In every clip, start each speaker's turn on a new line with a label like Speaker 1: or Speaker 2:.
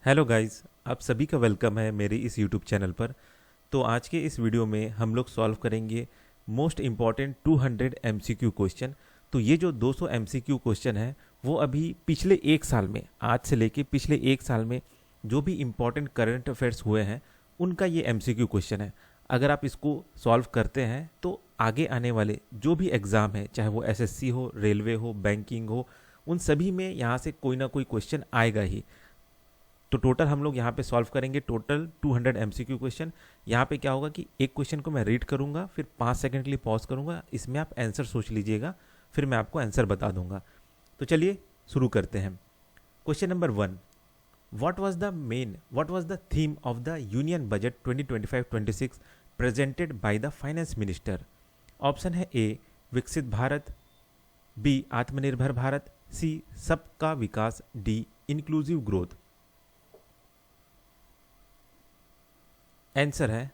Speaker 1: Hello guys, आप सभी का वेलकम है मेरे इस यूट्यूब चैनल पर। तो आज के इस वीडियो में हम लोग सॉल्व करेंगे मोस्ट इम्पॉर्टेंट 200 एमसीक्यू क्वेश्चन। तो ये जो 200 एमसीक्यू क्वेश्चन है वो अभी पिछले एक साल में, आज से लेके पिछले एक साल में जो भी इम्पॉर्टेंट करंट अफेयर्स हुए हैं उनका ये एमसीक्यू क्वेश्चन है। अगर आप इसको सॉल्व करते हैं तो आगे आने वाले जो भी एग्ज़ाम है, चाहे वो एसएससी हो, रेलवे हो, बैंकिंग हो, उन सभी में यहाँ से कोई ना कोई क्वेश्चन आएगा ही। तो टोटल हम लोग यहाँ पे सॉल्व करेंगे टोटल 200 एमसीक्यू क्वेश्चन। यहाँ पे क्या होगा कि एक क्वेश्चन को मैं रीड करूँगा, फिर 5 सेकंड के लिए पॉज करूँगा, इसमें आप आंसर सोच लीजिएगा, फिर मैं आपको आंसर बता दूंगा। तो चलिए शुरू करते हैं। Question number 1, what was the theme of the union budget 2025-26 presented by the finance minister? Option है A Viksit Bharat, B Aatmanirbhar Bharat, C Sabka Vikas, D inclusive growth. Answer है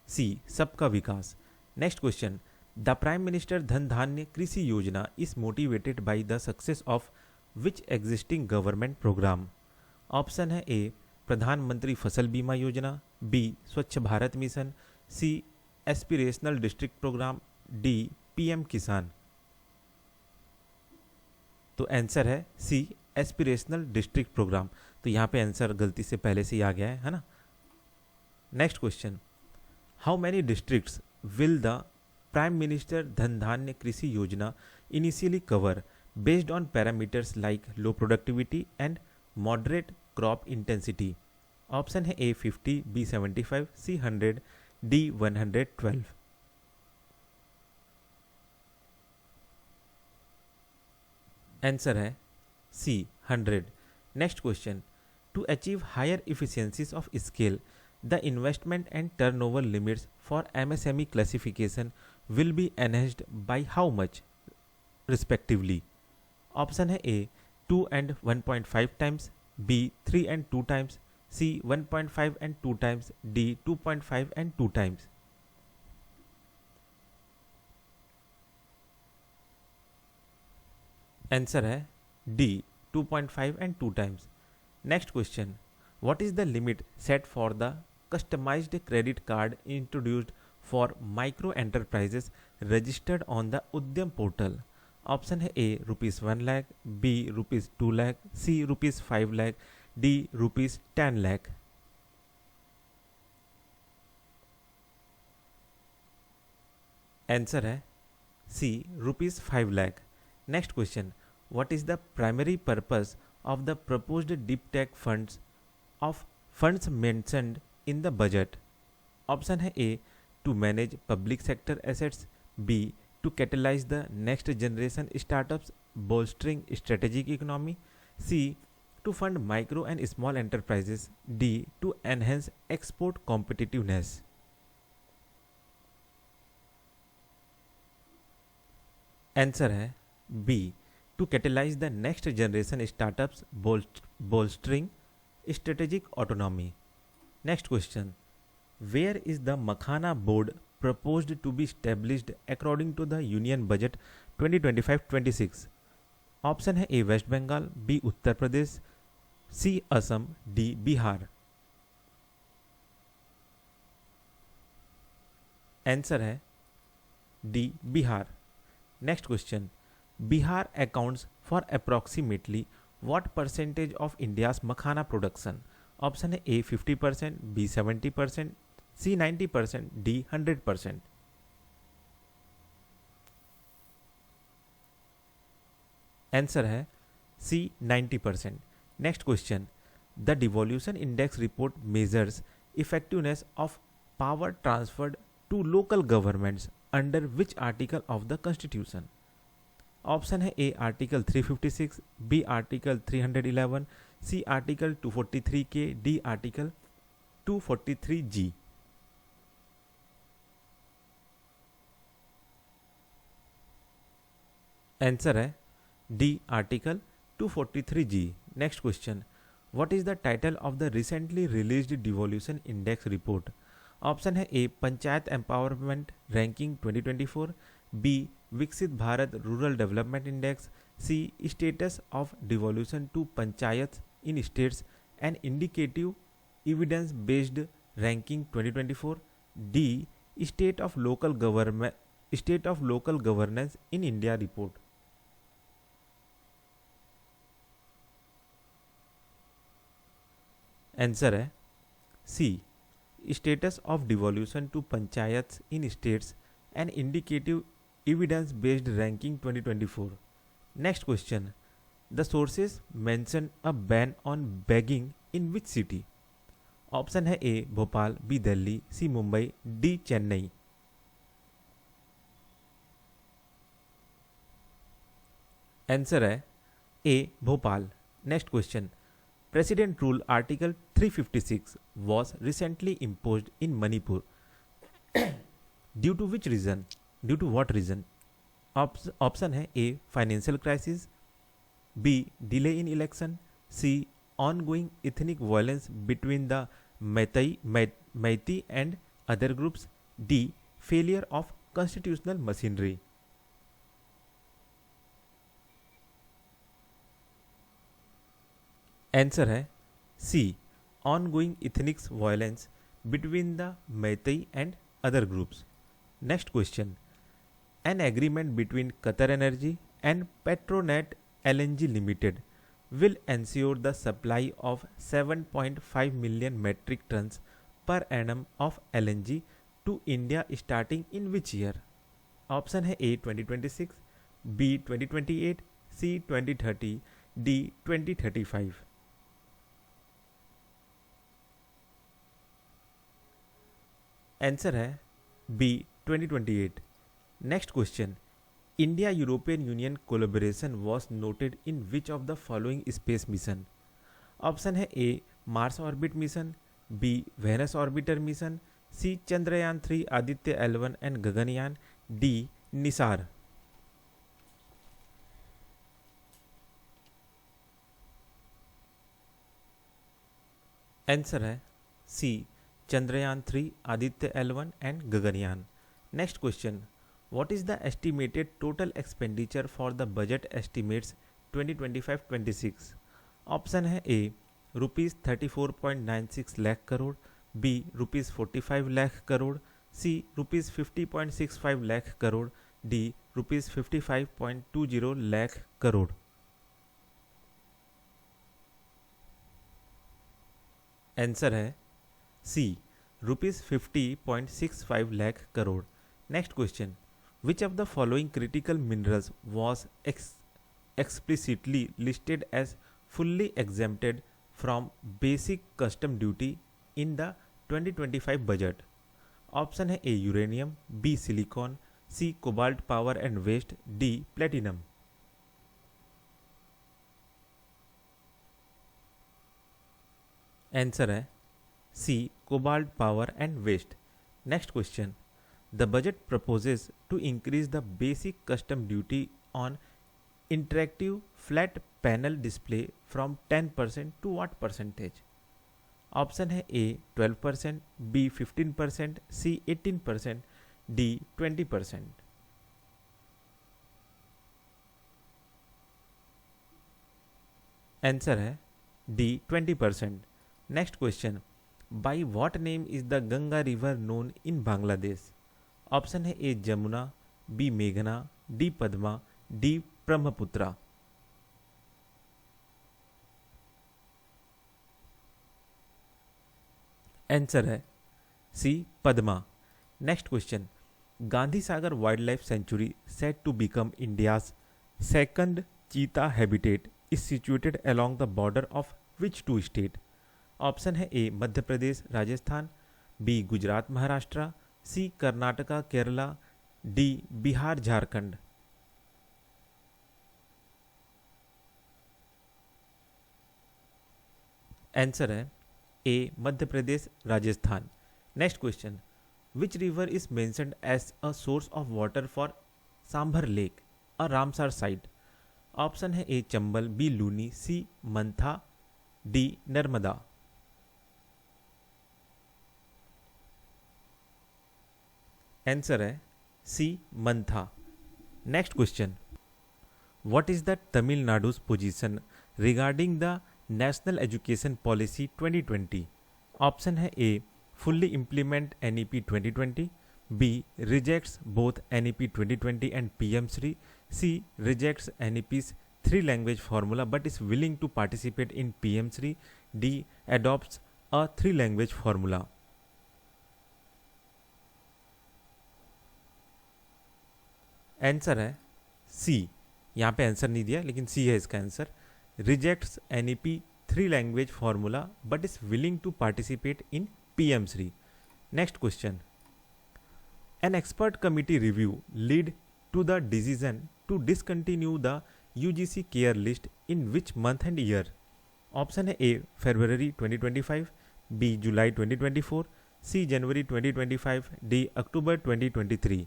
Speaker 1: C Sabka Vikas. Next question, the prime minister Dhan Dhaanya Krishi Yojana is motivated by the success of which existing government program? Option है A Pradhan Mantri Fasal Bima Yojana, B Swachh Bharat mission, C aspirational district program, D PM Kisan. तो answer है सी aspirational district programme. तो यहाँ पे answer गलती से पहले से ही आ गया है ना। Next question, how many districts will the prime minister Dhan Dhaanya Krishi Yojana initially cover based on parameters like low productivity and moderate crop intensity? Option है A 50, B 75, C 100, D 112। Answer है C 100। Next question, to achieve higher efficiencies of scale the investment and turnover limits for MSME classification will be enhanced by how much respectively? Option है A 2 and 1.5 times, B 3 and 2 times, C 1.5 and 2 times, D 2.5 and 2 times। Answer है D 2.5 and 2 times। Next question, what is the limit set for the customized credit card introduced for micro enterprises registered on the Udyam portal? Option है A ₹1 lakh, B ₹2 lakh, C ₹5 lakh, D ₹10 lakh. Answer है C ₹5 lakh. Next question, what is the primary purpose of the proposed deep tech funds of funds mentioned in the budget? Option है A to manage public sector assets, B to catalyse the next generation startups bolstering strategic economy, C to fund micro and small enterprises, D to enhance export competitiveness. Answer है B to catalyse the next generation startups bolstering strategic autonomy. Next question, where is the Makhana board proposed to be established according to the Union Budget 2025-26? Option है A West Bengal, B Uttar Pradesh, C Assam, D Bihar. Answer है D Bihar. Next question, Bihar accounts for approximately what percentage of India's makhana production? Option है A 50%, B 70%, C 90%, D 100%। Answer है C 90%। Next question, the devolution index report measures effectiveness of power transferred to local governments under which article of the constitution? Option है A article 356, B article 311, C article 243 K, D article 243 G. Answer है D article 243 G. Next question, what is the title of the recently released devolution index report? Option है A panchayat empowerment ranking 2024, B Viksit Bharat rural development index, C status of devolution to panchayat in states an indicative evidence based ranking 2024, D state of local governance in India report. Answer है C status of devolution to panchayats in states and indicative evidence based ranking 2024. Next question, the sources mention a ban on begging in which city. Option है A Bhopal, B Delhi, C Mumbai, D Chennai. Answer है A Bhopal. Next question, President rule Article 356 was recently imposed in Manipur. Due to which reason? Due to what reason? Option है A financial crisis, B delay in election, C ongoing ethnic violence between the Meitei and other groups, D failure of constitutional machinery. Answer है C ongoing ethnics violence between the Meitei and other groups. Next question, an agreement between Qatar energy and Petronet LNG limited will ensure the supply of 7.5 million metric tons per annum of LNG to India starting in which year? Option है A 2026, B 2028, C 2030, D 2035. Answer है B 2028. Next question, India European Union collaboration was noted in which of the following space mission. Option है A Mars orbit mission, B Venus orbiter mission, C Chandrayaan 3 Aditya L1 and Gaganyaan, D NISAR. Answer है C Chandrayaan 3 Aditya L1 and Gaganyaan. Next question, what is the estimated total expenditure for the budget estimates 2025-26. Option है ए ₹34.96 lakh crore, B ₹45 lakh crore, सी ₹50.65 lakh crore, D ₹55.20 lakh crore. Answer है सी ₹50.65 lakh crore. Next question, which of the following critical minerals was explicitly listed as fully exempted from basic custom duty in the 2025 budget? Option है A uranium, B silicon, C cobalt power and waste, D platinum. Answer है C cobalt power and waste. Next question, the budget proposes to increase the basic custom duty on interactive flat panel display from 10% to what percentage? Option है ए 12%, B 15%, C 18%, D 20%. Answer है D 20%. Next question, By what name is the Ganga river known in Bangladesh? Option है A Jamuna, B मेघना, D Padma, D Brahmaputra. Answer है C Padma. Next question, Gandhi Sagar wildlife sanctuary set to become India's second cheetah habitat is situated along the border of which two state? Option है A Madhya Pradesh Rajasthan, B Gujarat Maharashtra, C Karnataka Kerala, D Bihar Jharkhand. Answer है A Madhya Pradesh Rajasthan. Next question, which river is mentioned as a source of water for Sambhar lake a Ramsar site? Option है A Chambal, B Luni, C Mantha, D Narmada. Answer है C Mantha. Next question, what is the तमिलनाडु's position regarding the national education policy 2020? Option है A fully implement NEP 2020, B rejects both NEP 2020 and PM Shri, C rejects NEP's 3 language formula but is willing to participate in PM Shri, D adopts a 3 language formula. Answer है सी। यहाँ पे answer नहीं दिया लेकिन सी है इसका answer. Rejects NEP 3 language formula but is willing to participate in PM Shri. Next question, an expert committee review lead to the decision to discontinue the UGC care list in which month and year? Option है ए फरवरी 2025, B जुलाई 2024, सी जनवरी 2025, D अक्टूबर 2023।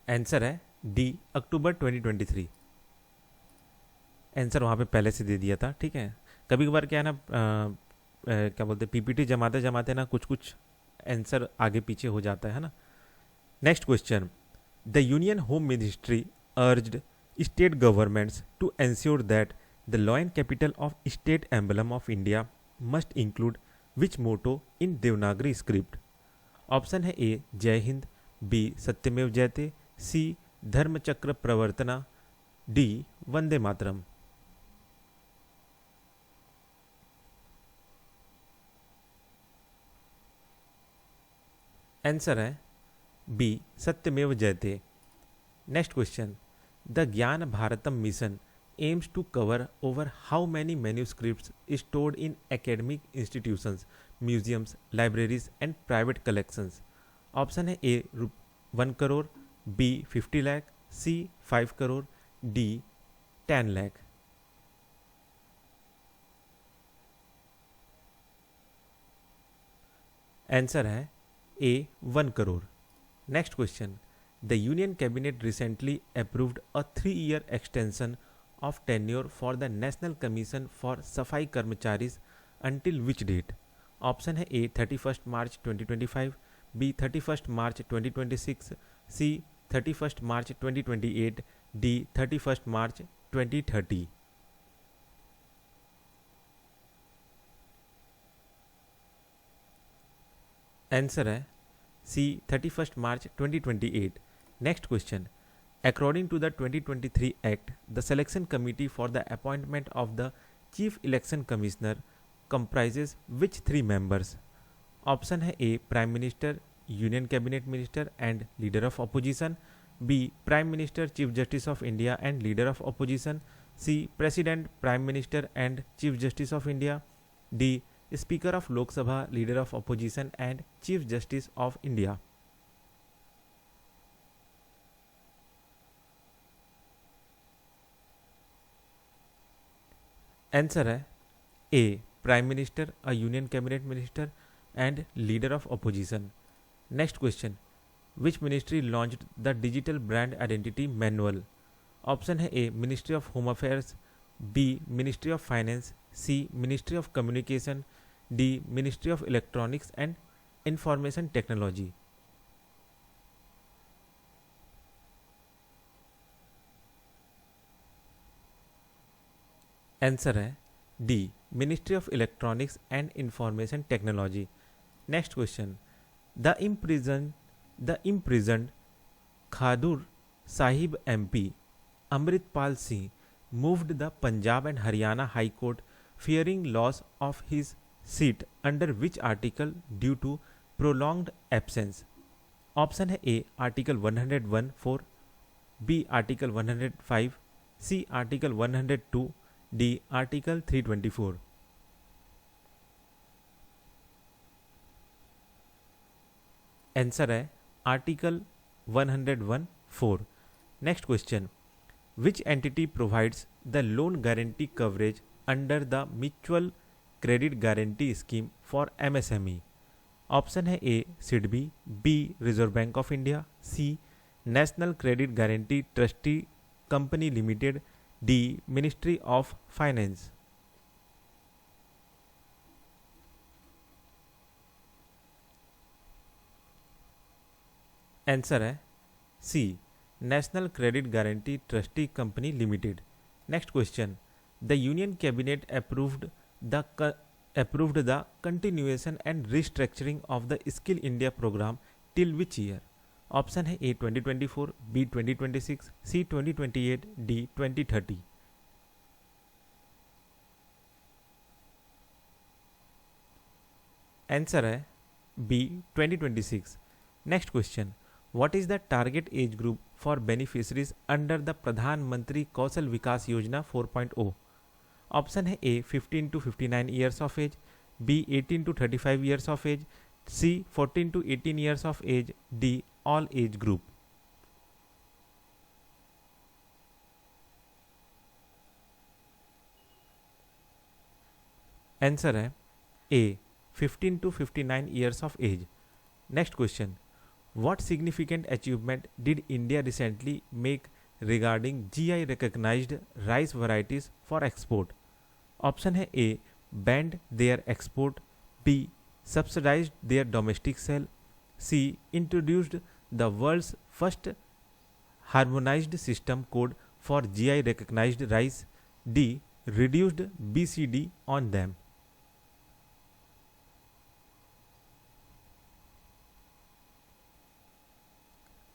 Speaker 1: Answer है D अक्टूबर 2023। Answer वहाँ पे पहले से दे दिया था, ठीक है। कभी कभार क्या है ना, क्या बोलते हैं, PPT जमाते जमाते ना कुछ कुछ आंसर आगे पीछे हो जाता है ना। Next question, the union home ministry urged state governments to ensure that the lion capital of state emblem of India must include which motto in Devanagari script? Option है A Jai Hind, B Satyameva Jayate, C Dharmachakra Pravartana, D Vande Mataram. Answer है B Satyameva Jayate. Next question, the Gyan Bharatam mission aims to cover over how many manuscripts stored in academic institutions, museums, libraries and private collections? Option है A 1 crore, B 50 lakh, C 5 crore, D 10 lakh. Answer है A 1 crore. Next question, the union cabinet recently approved a 3-year extension of tenure for the National Commission for सफाई कर्मचारीज until which date? Option है A 31 March 2025, B 31 March 2026, C 31 March 2028, D 31 March 2030। Answer है सी 31 मार्च 2028। Next question, according to the 2023 Act, the selection committee for the appointment of the Chief Election Commissioner comprises which 3 members? Option है A prime minister, union cabinet minister and leader of opposition, B prime minister, chief justice of India and leader of opposition, C president, prime minister and chief justice of India, D speaker of Lok Sabha, leader of opposition and chief justice of India. Answer है A prime minister, a union cabinet minister and leader of opposition. Next question, which ministry launched the digital brand identity manual? Option है A ministry of home affairs, B ministry of finance, C ministry of communication, D ministry of electronics and information technology. Answer है D ministry of electronics and information technology. Next question, the imprisoned Khadoor Sahib MP Amritpal Singh moved the Punjab and Haryana high court fearing loss of his seat under which article due to prolonged absence? Option है A article 101(4), B article 105, C article 102, D article 324। Answer है article 101(4). Next question, which entity provides the loan guarantee coverage under the mutual credit guarantee scheme for MSME? Option है A SIDBI, B Reserve Bank of India, C national credit guarantee trustee company limited, D ministry of finance. Answer है C national credit guarantee trustee company limited. Next question, the union cabinet approved the continuation and restructuring of the Skill India program till which year? Option है A 2024, B 2026, C 2028, D 2030। Answer है B 2026। Next question, what is the target age group for beneficiaries under the Pradhan Mantri Kaushal Vikas Yojana 4.0? Option है A 15 to 59 years of age, B 18 to 35 years of age, C 14 to 18 years of age, D all age group. Answer है A 15 to 59 years of as. Next question, what significant achievement did India recently make regarding GI recognized rice varieties for export? Option है A banned their export, B subsidized their domestic sale, C introduced the world's first harmonized system code for GI recognized rice, D reduced BCD on them।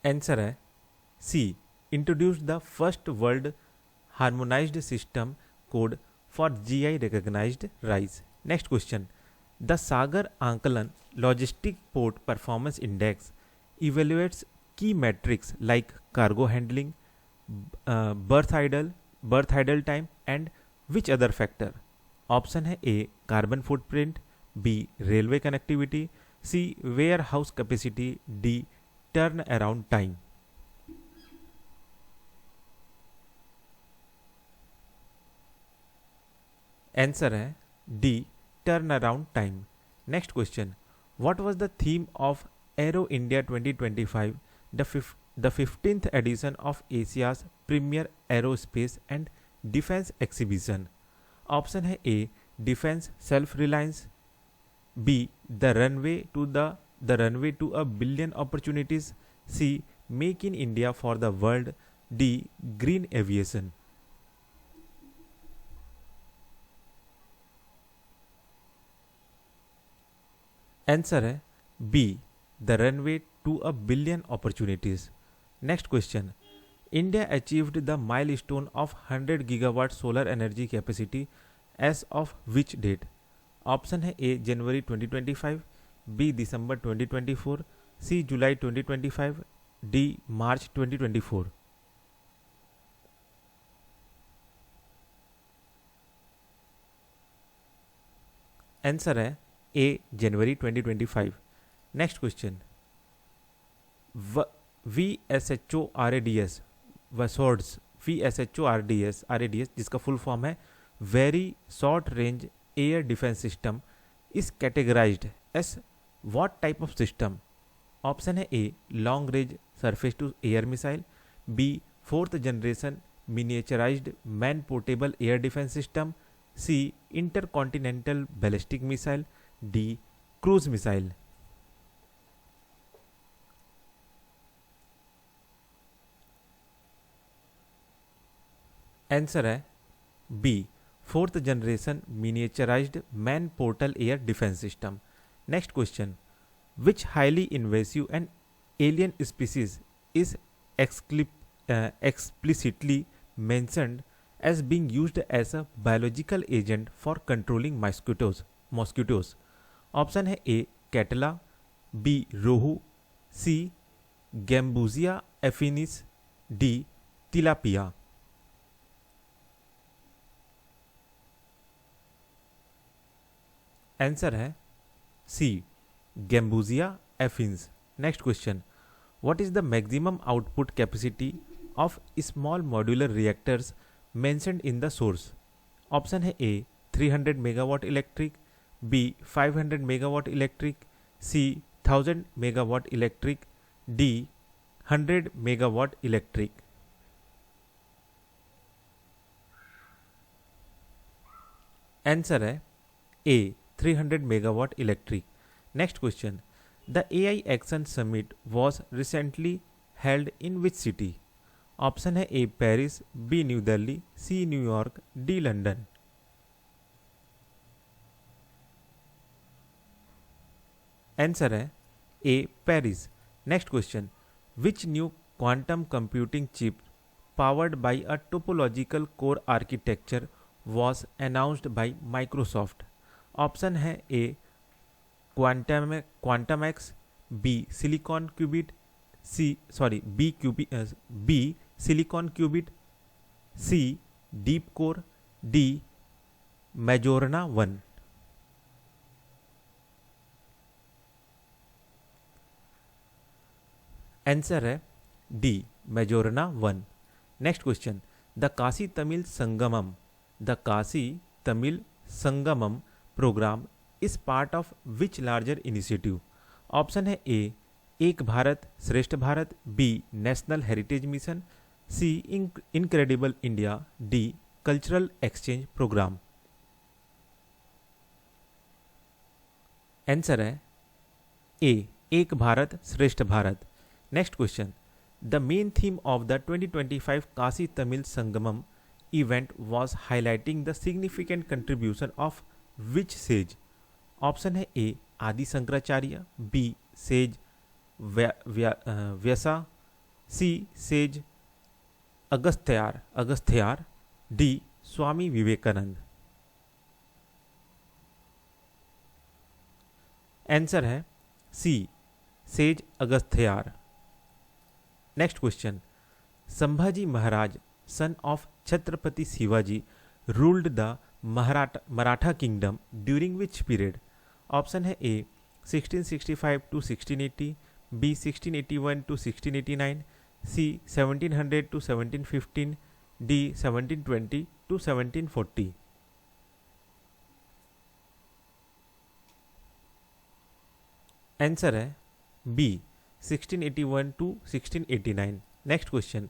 Speaker 1: Answer है सी introduced the first world harmonized system code for GI recognized rice। Next question, the Sagar Ankalan Logistic Port Performance Index evaluates key metrics like cargo handling, berth idle time and which other factor? Option है A carbon footprint, B railway connectivity, C warehouse capacity, D turnaround time. Answer है D turnaround time. Next question, what was the theme of aero India 2025, the 15th edition of Asia's premier aerospace and defence exhibition? Option है A defence self reliance, B the runway to a billion opportunities, C make in India for the world, D green aviation. Answer है B the runway to a billion opportunities. Next question, India achieved the milestone of 100 gigawatt solar energy capacity as of which date? Option है A January 2025, B December 2024, C July 2025, D March 2024। Answer है A January 2025। Next question, VSHORADS VSHORADS VSHORADS जिसका full form है very short range air defence system is categorised as what type of system? Option है A long range surface to air missile, B 4th generation miniaturised man portable air defence system, C intercontinental ballistic missile, D cruise missile. Answer है B 4th generation miniaturised man portal air defence system. Next question, which highly invasive and alien species is explicitly mentioned as being used as a biological agent for controlling mosquitoes? Option है A catla, B rohu, C gambusia affinis, D tilapia. Answer है C gambusia affinis. Next question, what is the maximum output capacity of small modular reactors mentioned in the source? Option है A 300 megawatt electric, B 500 megawatt electric, C 1000 megawatt electric, D 100 megawatt electric. Answer है A 300 megawatt electric. Next question. The AI Action Summit was recently held in which city? Option है A Paris, B new Delhi, C New York, D London. Answer है A Paris. Next question, which new quantum computing chip powered by a topological core architecture was announced by Microsoft? Option है A quantum X, B silicon qubit, B silicon qubit, C deep core, D Majorana 1। Answer है D Majorana 1। Next question, the Kashi Tamil Sangamam program is part of which larger initiative? Option है A Ek Bharat Shreshtha Bharat, B national heritage mission, C incredible India, D cultural exchange program. Answer है A Ek Bharat Shreshtha Bharat. Next question, the main theme of the 2025 Kashi Tamil Sangamam event was highlighting the significant contribution of which sage? Option है A Adi Shankaracharya, B sage Vyasa, C sage Agastyar, D Swami Vivekananda. Answer है C sage Agastyar. Next question, Sambhaji Maharaj son of Chhatrapati Shivaji ruled the Maratha kingdom during which period? Option है A 1665 to 1680, B 1681 to 1689, C 1700 to 1715, D 1720 to 1740। Answer है B 1681 to 1689। Next question,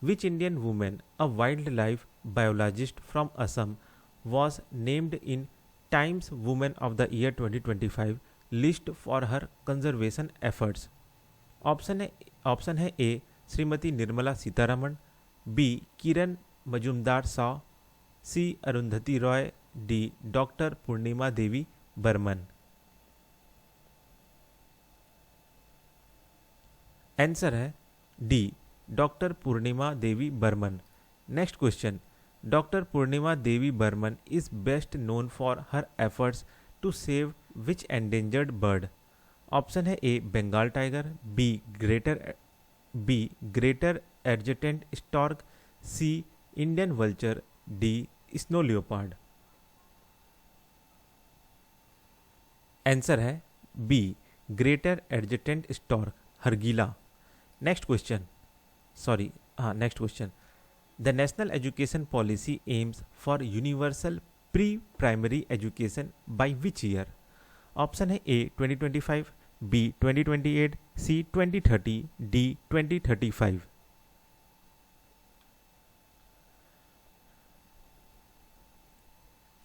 Speaker 1: which Indian woman, a wildlife biologist from Assam, was named in Times Woman of the Year 2025 list for her conservation efforts? Option है A Shrimati Nirmala Sitharaman, B Kiran Mazumdar Shaw, C Arundhati Roy, D doctor Purnima Devi Barman. Answer है D doctor Purnima Devi Barman. Next question, doctor Purnima Devi Barman is best known for her efforts to save which endangered bird? Option है A Bengal tiger, B greater adjutant stork, C Indian vulture, D snow leopard. Answer है B greater adjutant stork, Hargila. Next question, The National Education Policy aims for universal pre-primary education by which year? Option है A 2025, B 2028, C 2030, D 2035।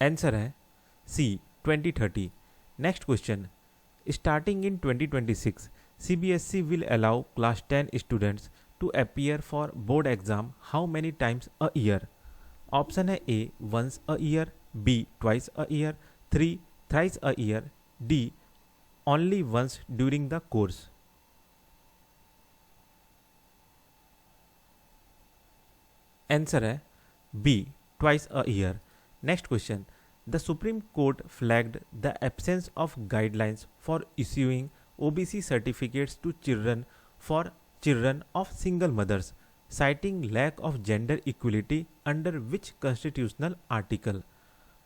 Speaker 1: Answer है सी 2030। Next question, starting in 2026 CBSE will allow class 10 students to appear for board exam how many times a year? Option है A once a year, B twice a year, three thrice a year, D only once during the course। Answer है B twice a year। Next question, the supreme court flagged the absence of guidelines for issuing OBC certificates to children of single mothers, citing lack of gender equality under which constitutional article?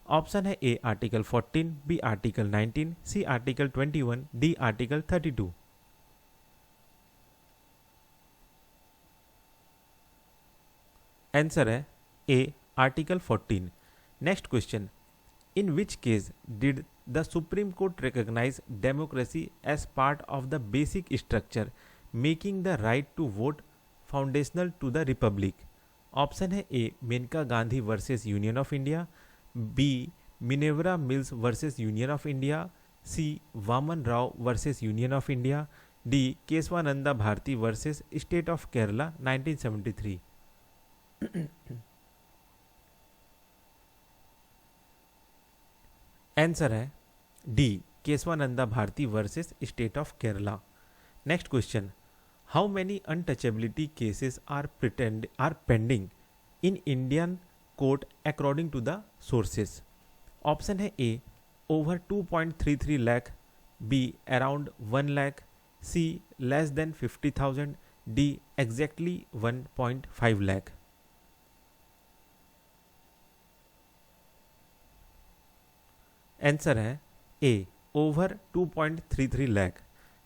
Speaker 1: Option है A article 14, B article 19, C article 21, D article 32। Answer है A article 14। Next question, in which case did the Supreme Court recognize democracy as part of the basic structure, making the right to vote foundational to the republic? Option है A Maneka Gandhi versus Union of India, B Minerva Mills versus Union of India, C Waman Rao versus Union of India, D Kesavananda Bharati versus State of Kerala 1973। Answer है D Kesavananda Bharati versus State of Kerala. Next question, how many untouchability cases are pending in Indian court according to the sources? Option है A over 2.33 lakh, B around 1 lakh, C less than 50,000, D exactly 1.5 lakh. Answer है A over 2.33 lakh.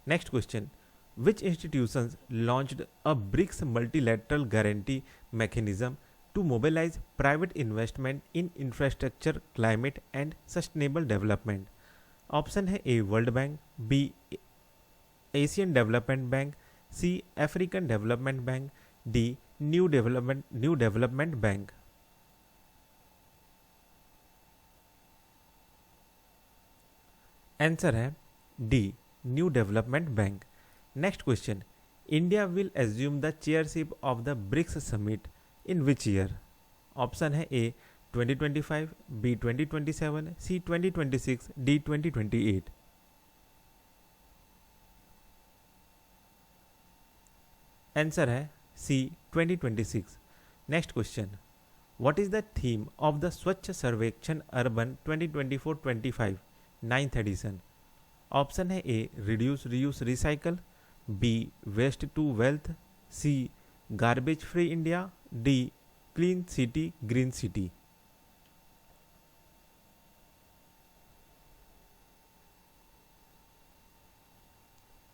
Speaker 1: Next question, which institutions launched a BRICS multilateral guarantee mechanism to mobilize private investment in infrastructure, climate and sustainable development? Option है A World Bank, B Asian Development Bank, C African Development Bank, D New Development Bank. Answer है D New Development Bank. Next question, India will assume the chairship of the BRICS summit in which year? Option है A 2025, B 2027, C 2026, D 2028। Answer है C 2026। Next question, what is the theme of the Swachh Survekshan urban 2024-25 9th edition? Option है A reduce reuse recycle, B waste to wealth, C garbage free India, D clean city green city.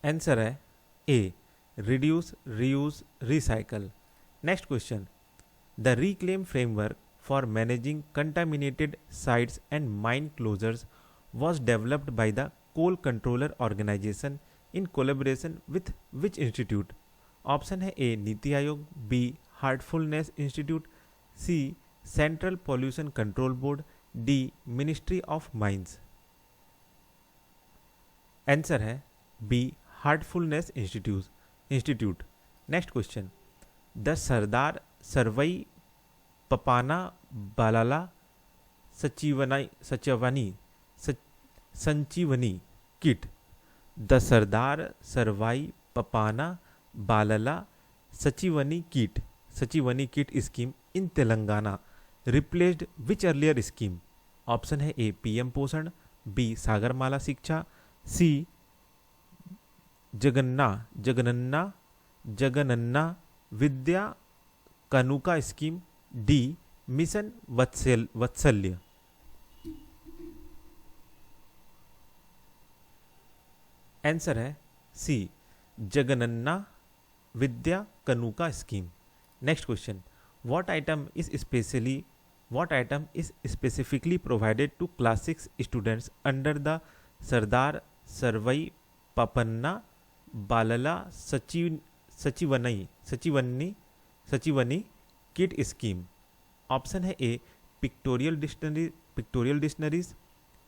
Speaker 1: Answer है A reduce reuse recycle. Next question, the reclaim framework for managing contaminated sites and mine closures was developed by the Coal Controller Organization in collaboration with which institute? Option है A NITI Aayog, B Heartfulness Institute, C Central pollution control Board, D ministry of Mines. Answer है B Heartfulness Institute. Next question, the Sardar Sarvai Papanna Balala Sanjeevani kit, the Sardar Sarvai Papanna Balala Sanjeevani kit scheme in Telangana replaced which earlier scheme? Option है A PM Poshan, B Sagarmala Shiksha, C Jagananna Vidya Kanuka scheme, D mission Vatsalya. Answer है C Jagananna Vidya Kanuka scheme. Next question, what item is specifically provided to class 6 students under the Sardar Sarvai Papanna Balala Sanjeevani kit scheme? Option है A pictorial dictionaries,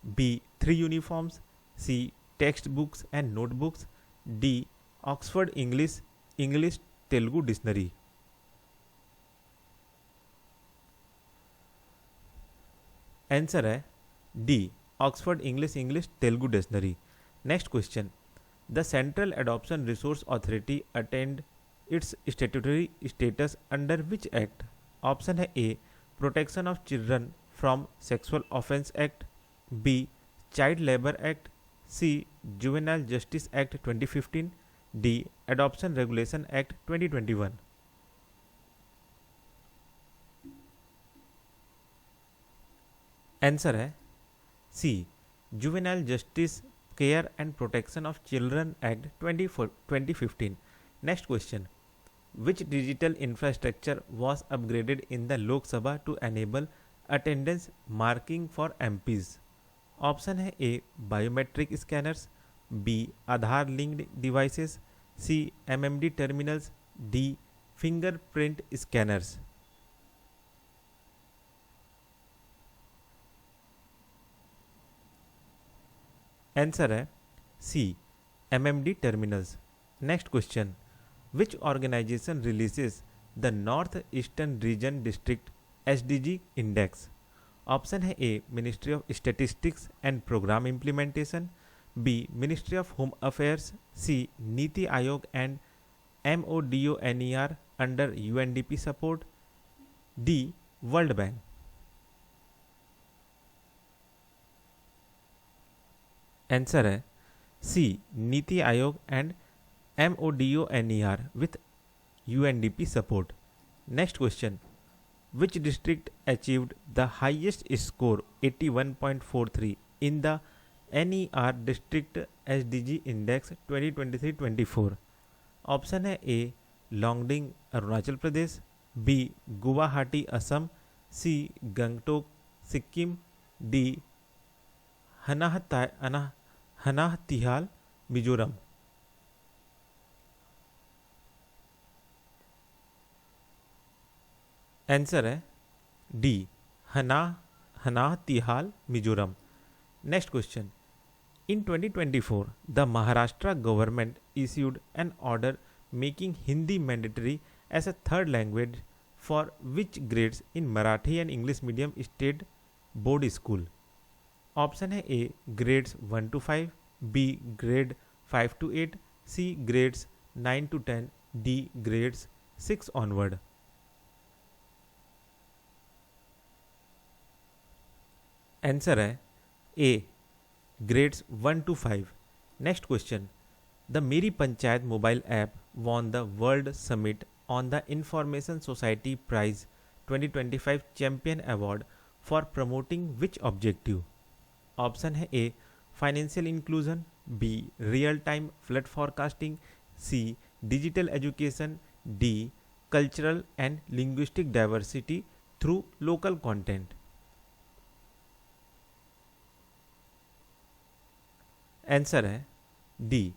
Speaker 1: B 3 uniforms, C text books and notebooks, D Oxford English Telugu dictionary. Answer है D Oxford English Telugu dictionary. Next question, the Central Adoption Resource Authority attained its statutory status under which act? Option है A protection of children from sexual offence act, B child labour act, C juvenile justice act 2015, D adoption regulation act 2021। Answer है C juvenile justice care and protection of children act 2015। Next question, which digital infrastructure was upgraded in the Lok Sabha to enable attendance marking for MPs? Option है A biometric scanners, B Aadhaar linked devices, C MMD terminals, D fingerprint scanners. Answer है C MMD terminals. Next question, which organisation releases the north eastern region district SDG index? Option है A ministry of Statistics and Programme Implementation, B ministry of home affairs, C नीति Aayog and MODONER under UNDP support, D World Bank. Answer है C नीति Aayog and MODONER with UNDP support. Next question, which district achieved the highest score 81.43 in the NER District SDG Index 2023-24? Option है A Longding Arunachal Pradesh, B Guwahati Assam, C Gangtok Sikkim, D Hnahthial Mizoram. Answer है D Hnahthial Mizoram. Next question, in 2024 the Maharashtra government issued an order making Hindi mandatory as a third language for which grades in Marathi and English medium state board school? Option है A grades 1 to 5, B grade 5 to 8, C grades 9 to 10, D grades 6 onward। Answer है A grades 1 to 5। Next question, the Meri Panchayat mobile app won the World Summit on the Information Society prize 2025 champion award for promoting which objective? Option है A financial inclusion, B real time flood forecasting, C digital education, D cultural and linguistic diversity through local content. Answer है D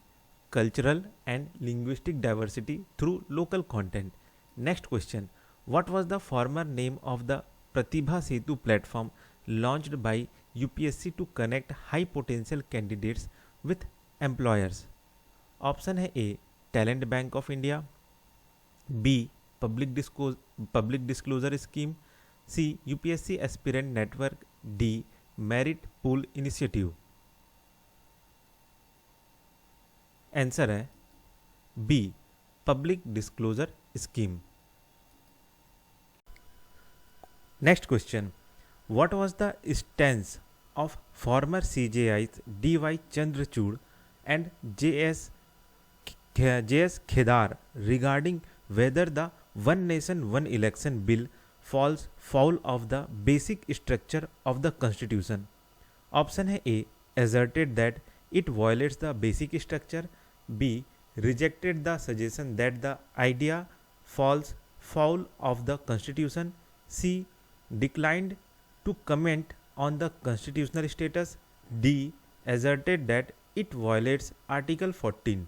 Speaker 1: cultural and linguistic diversity through local content. Next question, what was the former name of the Pratibha Setu platform launched by UPSC to connect high potential candidates with employers? Option है A Talent Bank of India, B public disclosure scheme, C UPSC aspirant network, D merit pool initiative. Answer है B public disclosure scheme. Next question, what was the stance of former CJIs DY Chandrachud and JS Khehar regarding whether the one nation one election bill falls foul of the basic structure of the constitution? Option है A asserted that it violates the basic structure, B rejected the suggestion that the idea falls foul of the constitution, C declined to comment on the constitutional status, D asserted that it violates Article 14।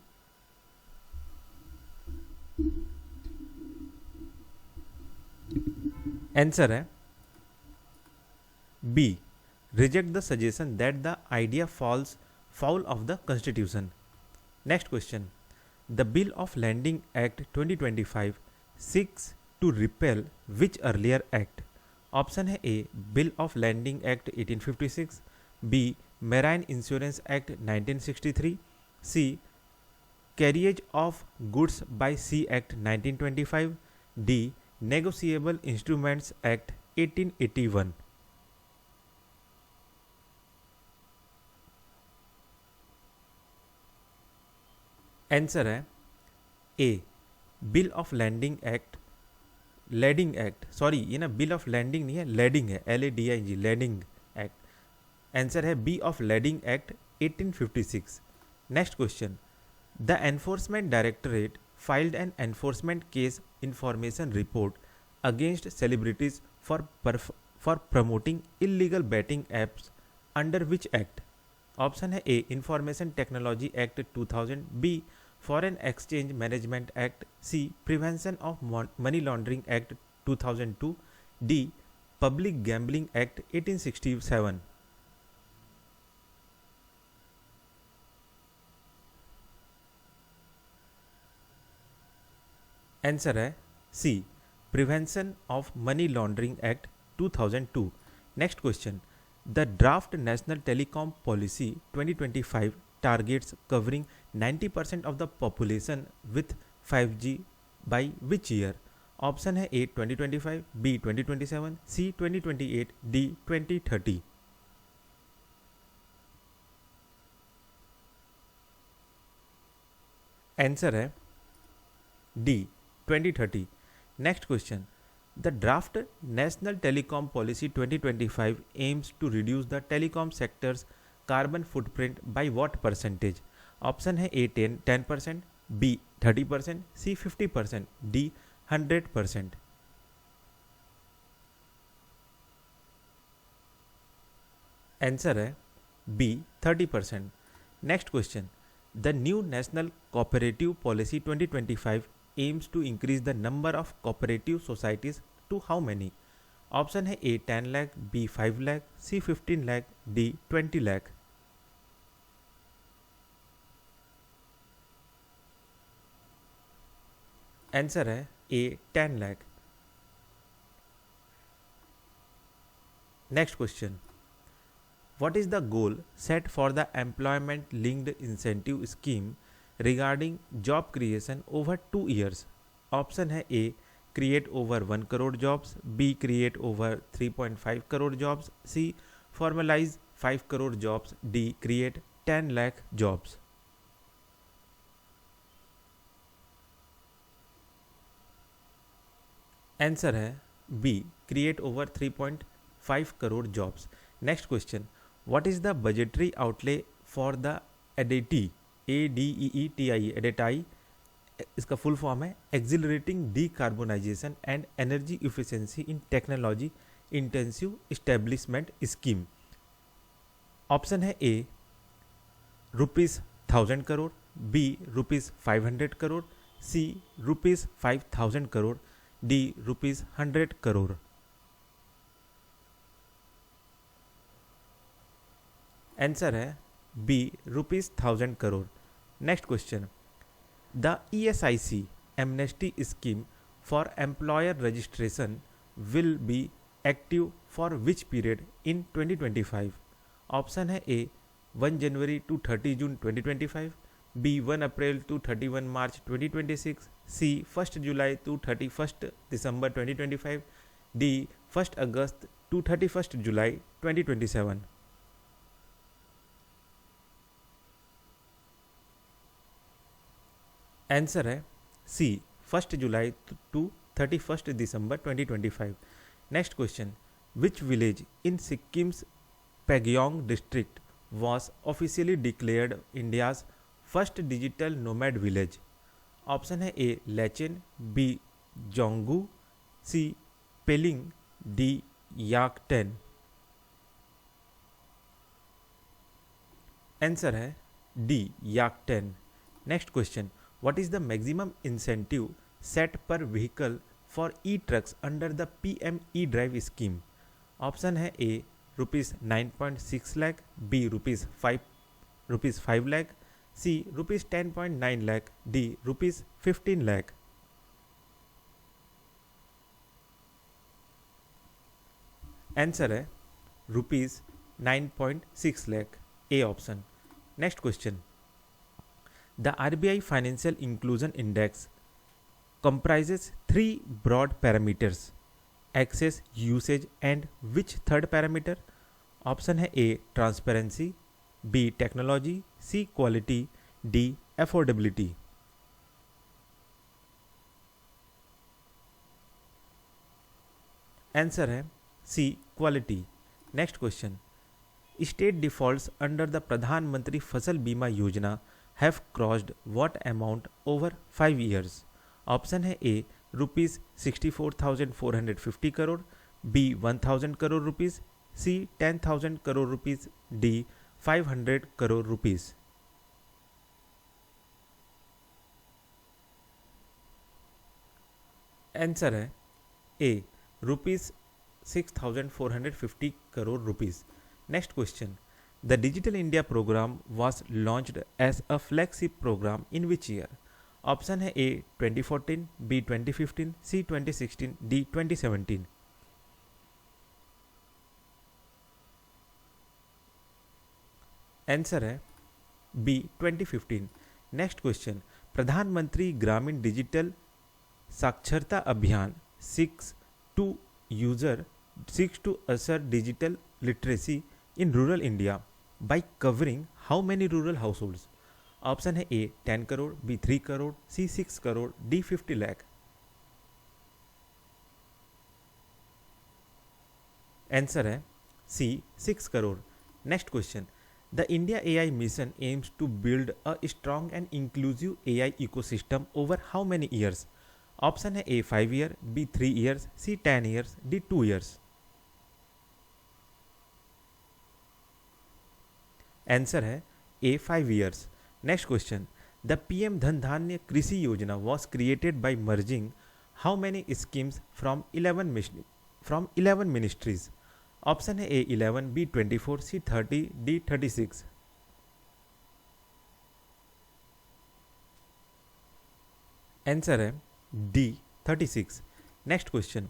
Speaker 1: Answer है B reject the suggestion that the idea falls foul of the constitution। Next question, the Bill of Landing Act 2025 seeks to repeal which earlier act? Option है A bill of landing act 1856, B marine insurance act 1963, C carriage of goods by sea act 1925, D negotiable instruments act 1881। Answer है A bill of landing act lading act, sorry ये ना bill of landing नहीं है, lading है, LADING lading act. Answer है B of lading act 1856। Next question, the enforcement directorate filed an enforcement case information report against celebrities for promoting illegal betting apps under which act? Option है A information technology act 2000, B foreign exchange management act, C prevention of money laundering act 2002, D public gambling act 1867। Answer है C, prevention of money laundering act 2002। Next question, the draft national telecom policy 2025 targets covering 90% of the population with 5G by which year? Option है A 2025, B 2027, C 2028, D 2030। Answer है D 2030। Next question, the draft national telecom policy 2025 aims to reduce the telecom sector's carbon footprint by what percentage? Option है A 10%, B 30%, C 50%, D 100%। Answer है B 30%। Next question, the new national cooperative policy 2025 aims to increase the number of cooperative societies to how many? Option है A 10 lakh, B 5 lakh, C 15 lakh, D 20 lakh. Answer है A 10 lakh. Next question, what is the goal set for the employment linked incentive scheme regarding job creation over 2 years? Option है ए create over 1 crore jobs, B create over 3.5 crore jobs, C formalize 5 crore jobs, D create 10 lakh jobs। Answer है B create over 3.5 crore jobs। Next question, what is the budgetary outlay for the ADT? ADEETI ADEETI, इसका full form है accelerating decarbonisation and energy efficiency in technology intensive establishment scheme. Option है A ₹1000 crore, B ₹500 crore, C ₹5000 crore, D ₹100 crore. Answer है B ₹1000 crore. Next question, the ESIC amnesty scheme for employer registration will be active for which period in 2025? Option है A 1 January to 30 June 2025, B 1 April to 31 March 2026, C 1 July to 31 December 2025, D 1 August to 31 July 2027। Answer है C 1 July to 31 December 2025। Next question, which village in Sikkim's Pakyong district was officially declared India's first digital nomad village? Option है A Lachen, B Dzongu, C Pelling, D याकटेन। Answer है D Yakten. Next question, what is the maximum incentive set per vehicle for e-trucks under the PM e-drive scheme? Option है ए ₹9.6 lakh, B ₹5 lakh, सी ₹10.9 lakh, D ₹15 lakh. Answer है ₹9.6 लाख, ए option. Next question, the RBI Financial Inclusion Index comprises 3 broad parameters: access, usage and which third parameter? Option है A transparency, B technology, C quality, D affordability. Answer है C quality. Next question, state defaults under the Pradhan Mantri Fasal Bima योजना have crossed what amount over 5 years? Option है ए ₹64,450 crore, B 1000 crore rupees, सी 10,000 crore rupees, D 500 crore rupees. Answer है ए ₹6,450 crore rupees. Next question, The Digital India program was launched as a flagship program in which year? Option है A 2014, B 2015, C 2016, D 2017। Answer है B 2015। Next question, Pradhan Mantri Gramin digital Saksharta Abhiyan seeks to usher digital literacy in rural India by covering how many rural households. Option है A 10 crore, B 3 crore, C 6 crore, D 50 lakh. Answer है C 6 crore. Next question, the India AI mission aims to build a strong and inclusive AI ecosystem over how many years. Option है A 5 year, B 3 years, C 10 years, D 2 years. Answer है A 5 years. Next question, the PM Dhan Dhaanya Krishi Yojana was created by merging how many schemes from 11 ministries. Option है A 11, B 24, C 30, D 36। Answer है D 36। Next question,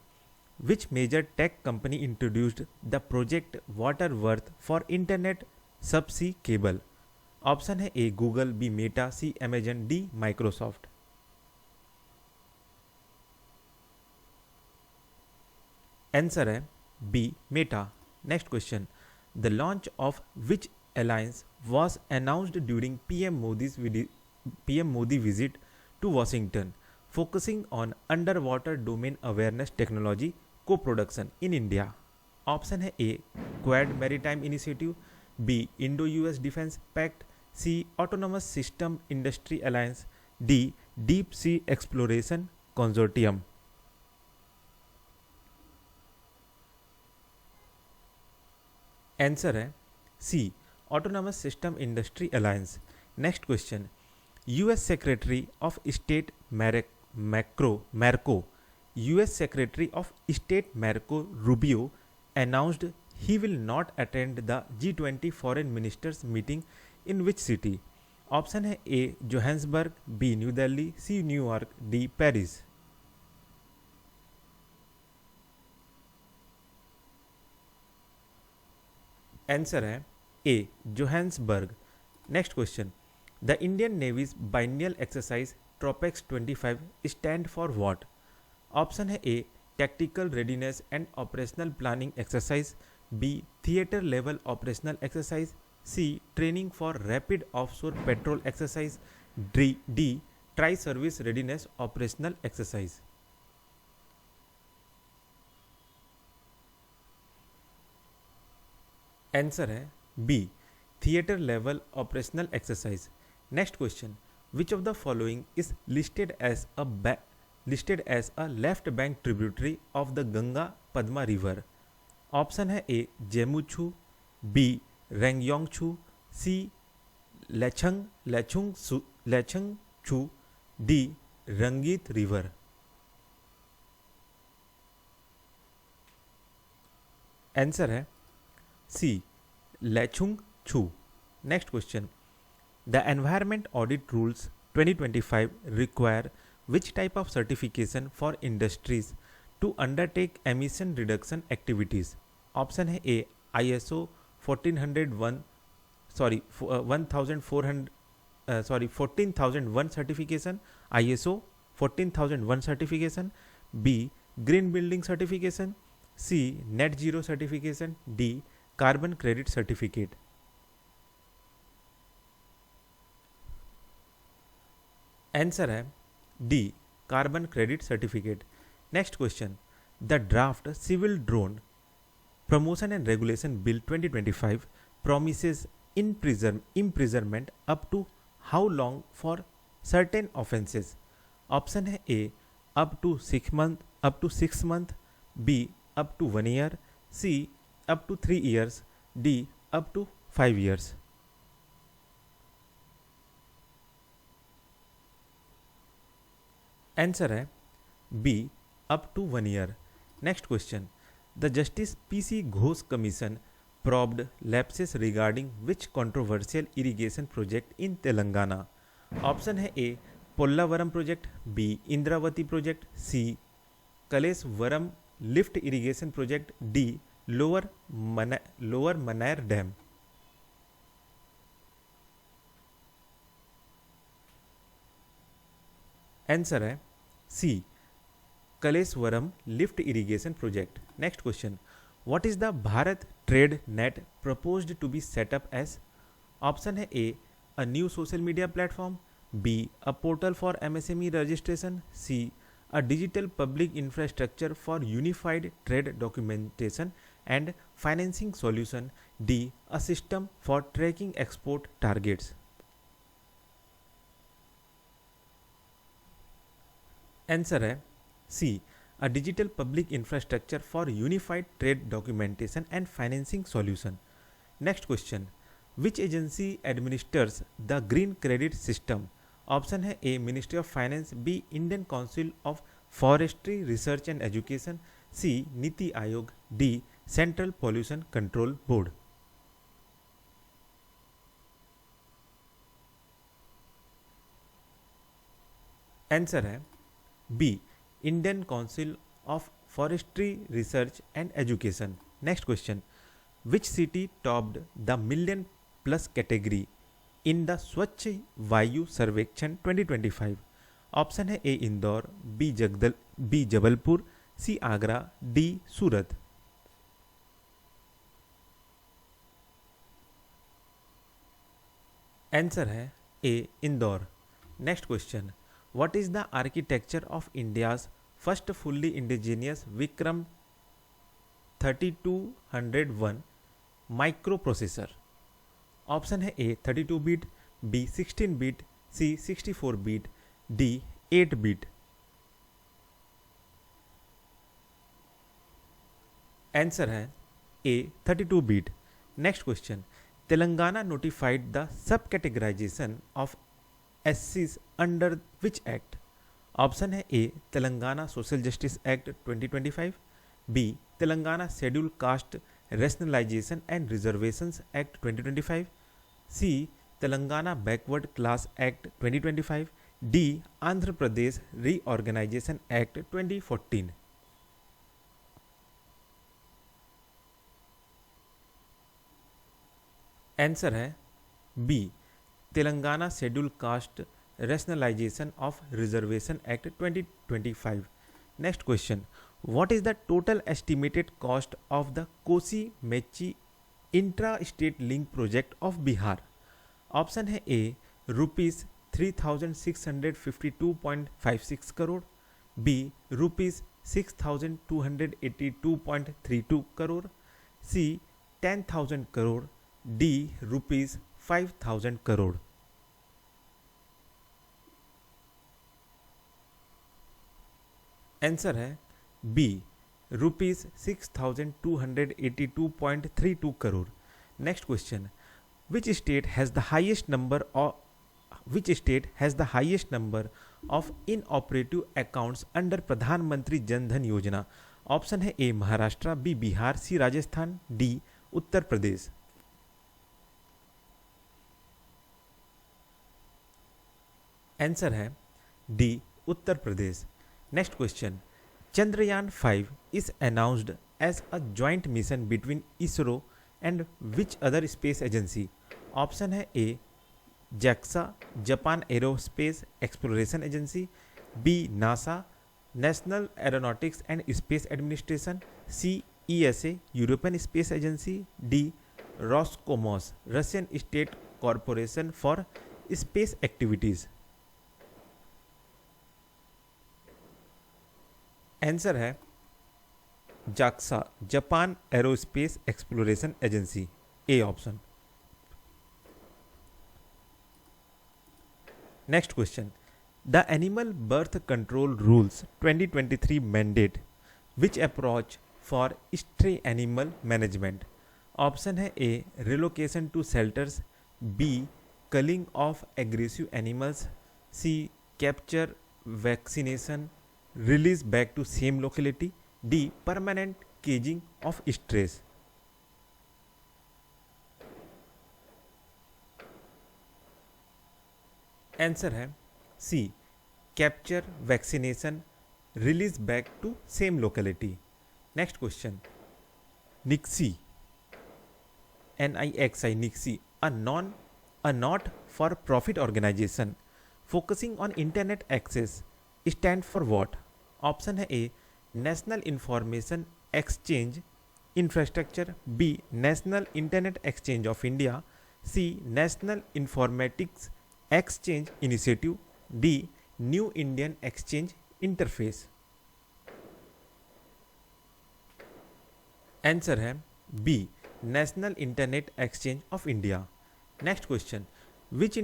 Speaker 1: which major tech company introduced the project water worth for internet subsea cable. Option है A Google, B Meta, C Amazon, D Microsoft. Answer है B Meta. Next question, the launch of which alliance was announced during PM Modi visit to Washington focusing on under water domain awareness technology co production in India. Option है A Quad maritime initiative, B Indo US defence pact, C autonomous system industry alliance, D deep sea exploration consortium. Answer है C autonomous system industry alliance. Next question, US secretary of state Marco US secretary of state Marco Rubio announced he will not attend the G20 foreign ministers meeting in which city। Option है A Johannesburg, B new Delhi, C New York, D Paris. Answer है A Johannesburg. Next question, the Indian Navy's biennial exercise TROPEX 25 stand for what. Option है A tactical readiness and operational planning exercise, B theatre level operational exercise, C training for rapid offshore patrol exercise, D tri service readiness operational exercise. Answer है B theatre level operational exercise. Next question, which of the following is listed as a left bank tributary of the Ganga Padma river. Option है A जेमुछू, B रेंगयोंगछू, सी लेछंग छू, D रंगीत river. Answer है सी लेछुंग छू। Next question, the environment audit rules 2025 require which type of certification for industries to undertake emission reduction activities। Option है A ISO 14001 certification, ISO 14001 certification, B green building certification, C net zero certification, D carbon credit certificate. Answer है D carbon credit certificate. Next question, the draft civil drone promotion and regulation bill 2025 promises imprisonment up to how long for certain offenses। Option है A up to 6 month, B up to 1 year, C up to 3 years, D up to 5 years। Answer है B up to 1 year. Next question, the justice PC Ghosh commission probed lapses regarding which controversial irrigation project in Telangana. Option है A Polavaram project, B Indravati project, C Kaleshwaram lift irrigation project, D lower Manair dam. Answer है C Kaleshwaram lift irrigation project. Next question, what is the Bharat trade net proposed to be set up as? Option है A a new social media platform, B a portal for MSME registration, C a digital public infrastructure for unified trade documentation and financing solution, D a system for tracking export targets। Answer है सी a digital public infrastructure for unified trade documentation and financing solution। Next question, which agency administers the green credit system? Option है A ministry of finance, B Indian council of forestry research and education, C नीति Aayog, D central pollution control board. Answer है B Indian council of forestry research and education. Next question, which city topped the million plus category in the Swachh Vayu Survekshan 2025? Option है A Indore, B Jabalpur, C Agra, D Surat. Answer है A Indore. Next question, what is the architecture of India's first fully indigenous Vikram 3201 microprocessor? Option है A 32 bit, B 16 bit, C 64 bit, D 8 bit. Answer है A 32 bit. Next question, Telangana notified the sub categorisation of एससीज under which act? Option है A Telangana social justice act 2025, B Telangana schedule caste rationalisation and reservations act 2025, C Telangana backward class act 2025, D Andhra Pradesh reorganisation act 2014। Answer है B Telangana schedule caste rationalisation of reservation act 2025। Next question, what is the total estimated cost of the Kosi Mechi intra-state link project of Bihar? Option है A rupees 3652.56 crore, B rupees 6282.32 crore, C 10,000 crore, D rupees 5,000 crore. Answer है B rupees 6282.32 crore. Next question, which state has the highest number of inoperative accounts under प्रधानमंत्री जन धन योजना? Option है A Maharashtra, B Bihar, C Rajasthan, D Uttar Pradesh. Answer है D Uttar Pradesh. Next question, Chandrayaan 5 is announced as a joint mission between ISRO and which other space agency? Option है A JAXA Japan aerospace exploration agency, B NASA national aeronautics and space administration, C ESA European space agency, D Roscosmos Russian state corporation for space activities. Answer है JAXA Japan aerospace exploration agency, A option. Next question, the animal birth control rules 2023 mandate which approach for stray animal management? Option है A relocation to shelters, B culling of aggressive animals, C capture vaccination release back to same locality, D permanent caging of stress. Answer है C capture, vaccination, release back to same locality. Next question. NIXI, NIXI, NIXI, a not-for-profit organization focusing on internet access, stand for what? Option है A, National Information Exchange Infrastructure, B, National Internet Exchange of India, C, National Informatics Exchange Initiative, D, New Indian Exchange Interface. Answer है B, national internet exchange of India. Next question. Which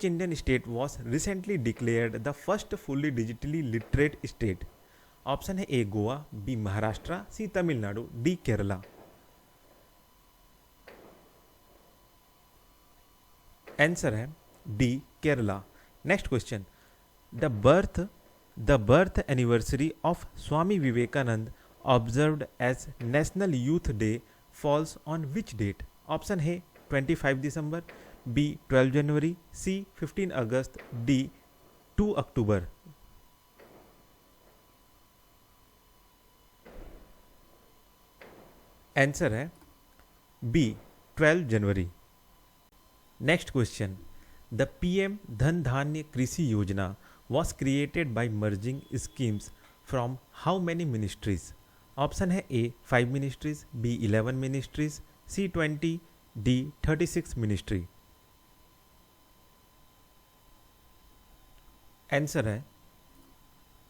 Speaker 1: Indian state was recently declared the first fully digitally literate state? Option है A Goa, B Maharashtra, C Tamil Nadu, D Kerala. Answer है D Kerala. Next question. The birth anniversary of Swami Vivekananda observed as National Youth Day falls on which date? Option है 25 दिसंबर, B 12 जनवरी, C 15 अगस्त, D 2 अक्टूबर. Answer है B 12 January. Next question. The PM धन धान्य कृषि योजना was created by merging schemes from how many ministries? Option है A 5 ministries, B 11 ministries, C 20, D 36 ministry. Answer है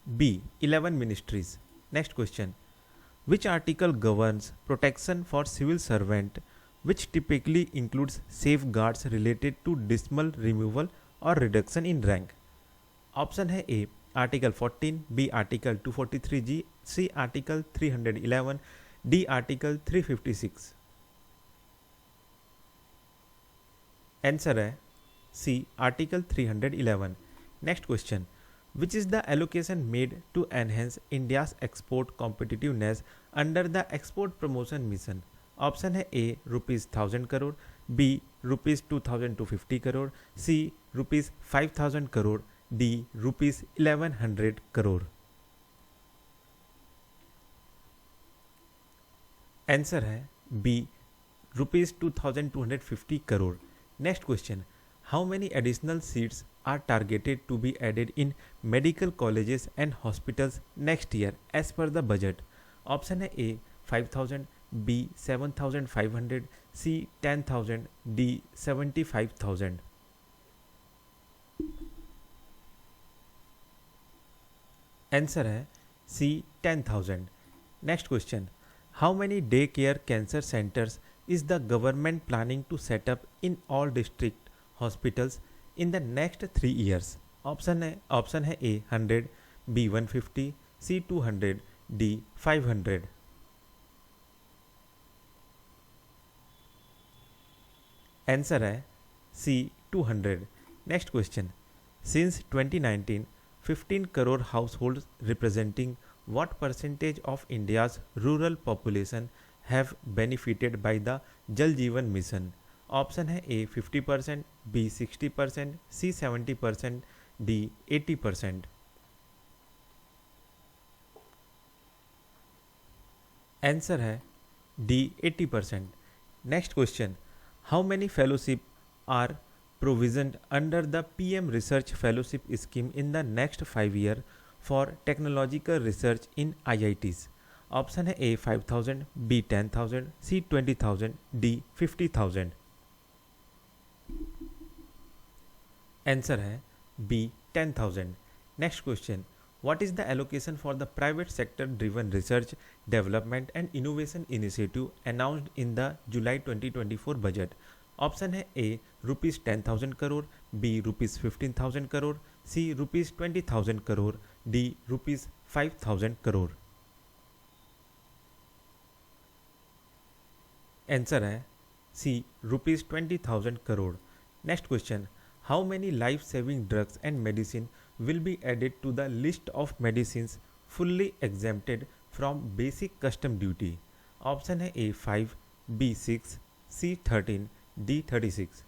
Speaker 1: B 11 ministries. Next question. Which article governs protection for civil servant which typically includes safeguards related to dismissal removal और reduction in rank? Option है A article 14, B article 243G, C article 311, D article 356. Answer है C article 311. Next question. Which is the allocation made to enhance India's export competitiveness under the export promotion mission? Option है A ₹1000 crore, B ₹2250 crore, C ₹5000 crore, D ₹1100 crore. Answer है B ₹2250 crore. Next question. How many additional seats are targeted to be added in medical colleges and hospitals next year as per the budget? Option है A 5000, B 7500, C 10000, D 75000. Answer है C 10000. Next question. How many day care cancer centres is the government planning to set up in all district hospitals in the next 3 years? Option है A 100, B 150, C 200, D 500. Answer है C 200. Next question. Since 2019 15 crore households representing what percentage of India's rural population have benefited by the Jal Jeevan Mission? Option है A 50%, B 60%, C 70%, D 80%. Answer है D 80%. Next question. How many fellowship are provisioned under the PM Research Fellowship Scheme in the next 5 years for technological research in IITs? Option है A 5000, B 10000, C 20000, D 50000. Answer है B 10000. Next question. What is the allocation for the private sector driven research, development and innovation initiative announced in the July 2024 budget? Option है ए ₹10,000 crore, B ₹15,000 crore, सी ₹20,000 crore, D ₹5,000 crore. Answer है सी ₹20,000 crore. Next question. How many life saving drugs and medicine will be added to the list of medicines fully exempted from basic custom duty? Option है A 5, B 6, C 13, D 36.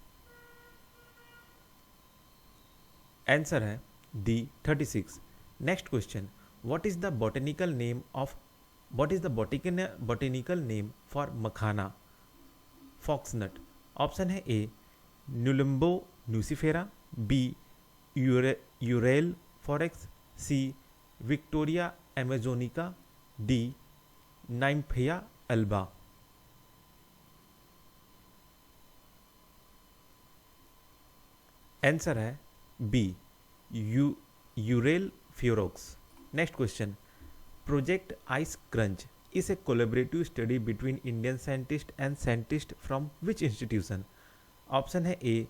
Speaker 1: Answer है D 36. Next question. What is the botanical name for makhana? Foxnut. Option है A Nelumbo nucifera, B Euryale ferox, C Victoria amazonica, D Nymphaea alba. Answer है B Euryale ferox. Next question. Project ice crunch is a collaborative study between Indian scientists and scientists from which institution? Option है A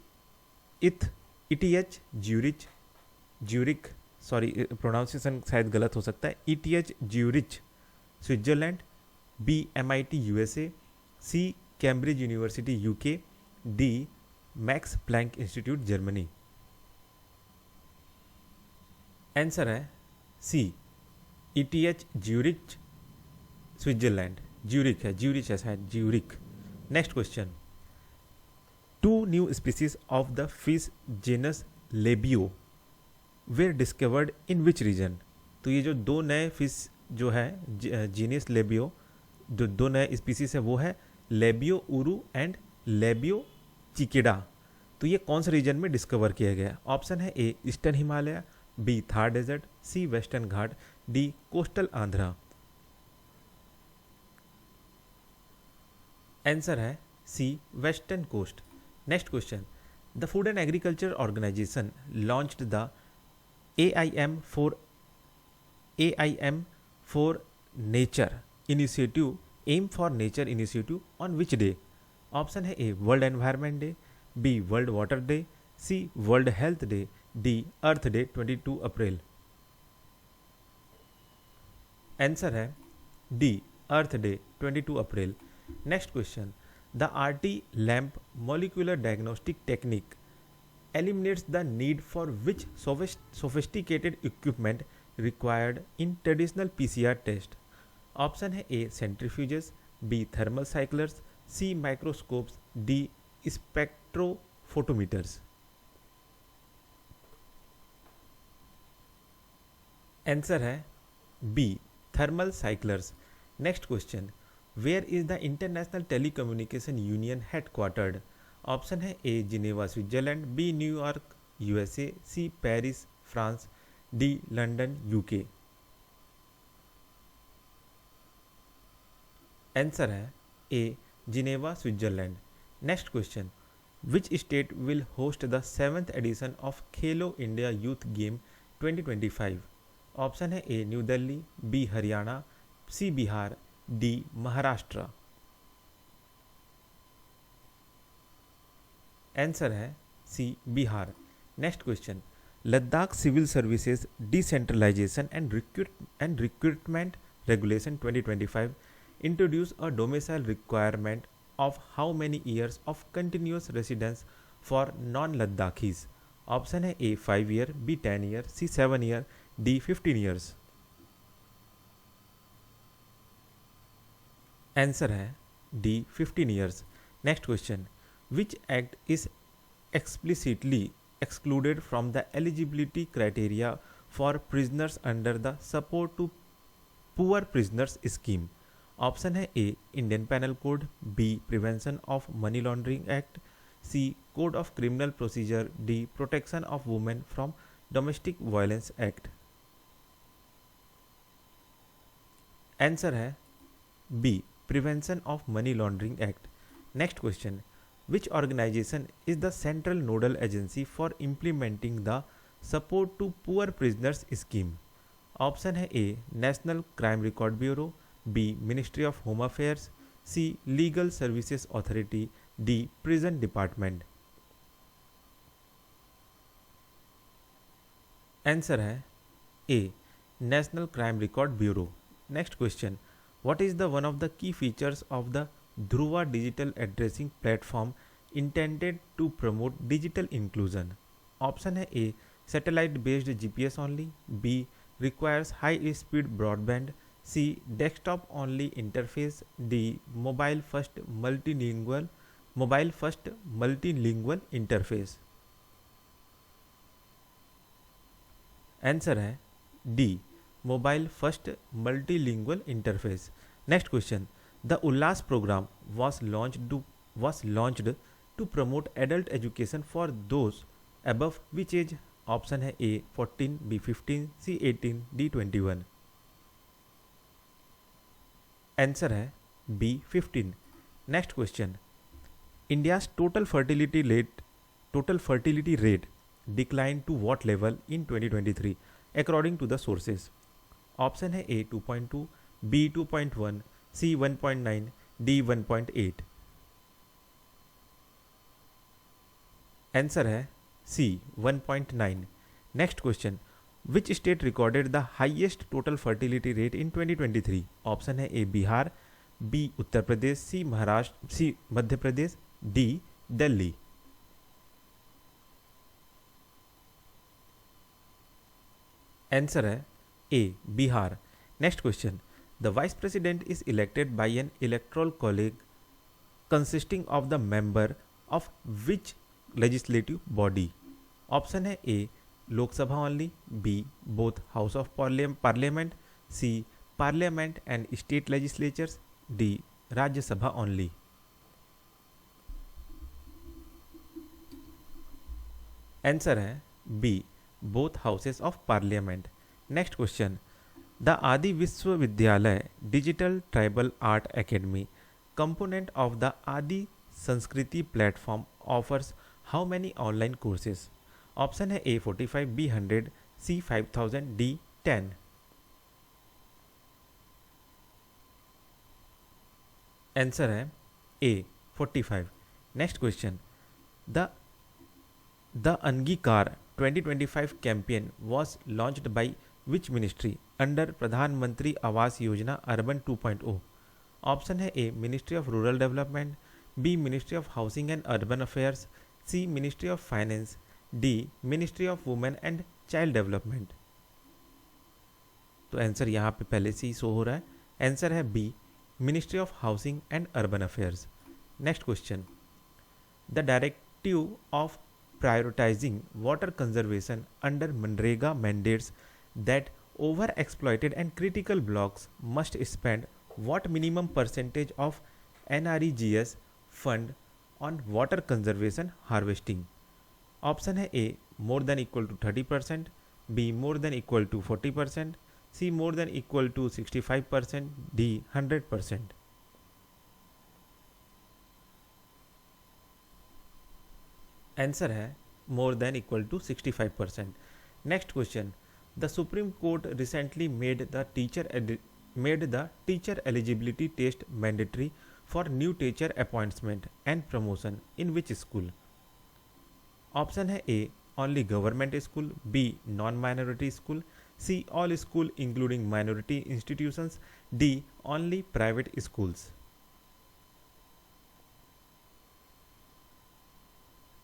Speaker 1: ETH Zurich, sorry pronunciation शायद गलत हो सकता है, ETH Zurich Switzerland, B MIT USA, C Cambridge university UK, D Max Planck institute Germany. Answer है C ETH Zurich Switzerland, Zurich है शायद Zurich. Next question. 2 new species of the fish genus Labeo were discovered in which region? तो ये जो दो नए fish जो है जीनियस लेबियो, जो दो नए स्पीसीज है वो है लेबियो उरू एंड लेबियो चिकेडा। तो ये कौन से रीजन में डिस्कवर किया गया? ऑप्शन है A eastern Himalaya, B Thar desert, C western Ghat, D coastal Andhra. Answer है C western coast. Next question. The food and agriculture organisation launched the AIM for nature initiative, aim for nature initiative on which day? Option है A world environment day, B world water day, C world health day, D earth day 22 April. Answer है D earth day 22 April. Next question. The RT lamp molecular diagnostic technique eliminates the need for which sophisticated equipment required in traditional PCR test? Option है A centrifuges, B thermal cyclers, C microscopes, D spectrophotometers. Answer है B thermal cyclers. Next question. Where is the international telecommunication union headquartered? Option है A Geneva Switzerland, B New York USA, C Paris France, D London UK। Answer है A Geneva Switzerland. Next question. Which state will host the 7th edition of Khelo India youth game 2025? Option है A new Delhi, B Haryana, C Bihar, D Maharashtra. Answer है C Bihar. Next question. Ladakh civil services decentralisation and recruitment regulation 2025 introduce a domicile requirement of how many years of continuous residence for non Ladakhis? Option है A 5 year, B 10 year, C 7 year, D 15 years. Answer है D 15 years. Next question. Which act is explicitly excluded from the eligibility criteria for prisoners under the support to poor prisoners scheme? Option है A Indian penal code, B prevention of money laundering act, C code of criminal procedure, D protection of women from domestic violence act. Answer है B prevention of money laundering act. Next question. Which organization is the central nodal agency for implementing the support to poor prisoners scheme? Option है A national crime record bureau, B ministry of home affairs, C legal services authority, D prison department. Answer है A national crime record bureau. Next question. What is the one of the key features of the Dhruva digital addressing platform intended to promote digital inclusion? ऑप्शन है ए satellite based GPS only, B requires high speed broadband, C desktop only interface, D mobile first multilingual interface। Answer है D, mobile first multilingual interface. Next question, the Ullas programme was launched to promote adult education for those above which age? Option है A 14, B 15, C 18, D 21। Answer है B 15। Next question, India's total fertility rate declined to what level in 2023 according to the sources? Option है A 2.2, B 2.1, C 1.9, D 1.8। Answer है C 1.9। Next question, which state recorded the highest total fertility rate in 2023? Option है A Bihar, B Uttar Pradesh, C Maharashtra, C Madhya Pradesh, D Delhi. Answer है A Bihar. Next question, the vice president is elected by an electoral college consisting of the member of which legislative body? Option है ए Lok Sabha only, B both house of parliament, C parliament and state legislatures, D Rajya Sabha only. Answer है B both houses of parliament. Next question, the Adi Vishwavidyalaya digital tribal art academy component of the Adi Sanskriti platform offers how many online courses? Option है A 45, B 100, C 5000, D 10। Answer है A 45। Next question, the Angikaar 2025 campaign was launched by which ministry under प्रधानमंत्री Awas Yojana urban 2.0? Option है A ministry of rural development, B ministry of housing and urban affairs, C ministry of finance, D ministry of women and child development. तो answer यहाँ पे पहले से ही show हो रहा है। आंसर है B ministry of housing and urban affairs. Next question, the directive of prioritizing water conservation under Manrega mandates that over-exploited and critical blocks must spend what minimum percentage of NREGS fund on water conservation harvesting? Option है A more than equal to 30%, B more than equal to 40%, C more than equal to 65%, D 100%। Answer है more than equal to 65%। Next question, the supreme court recently made the teacher eligibility test mandatory for new teacher appointment and promotion in which school? Option है A only government school, B non minority school, C all school including minority institutions, D only private schools.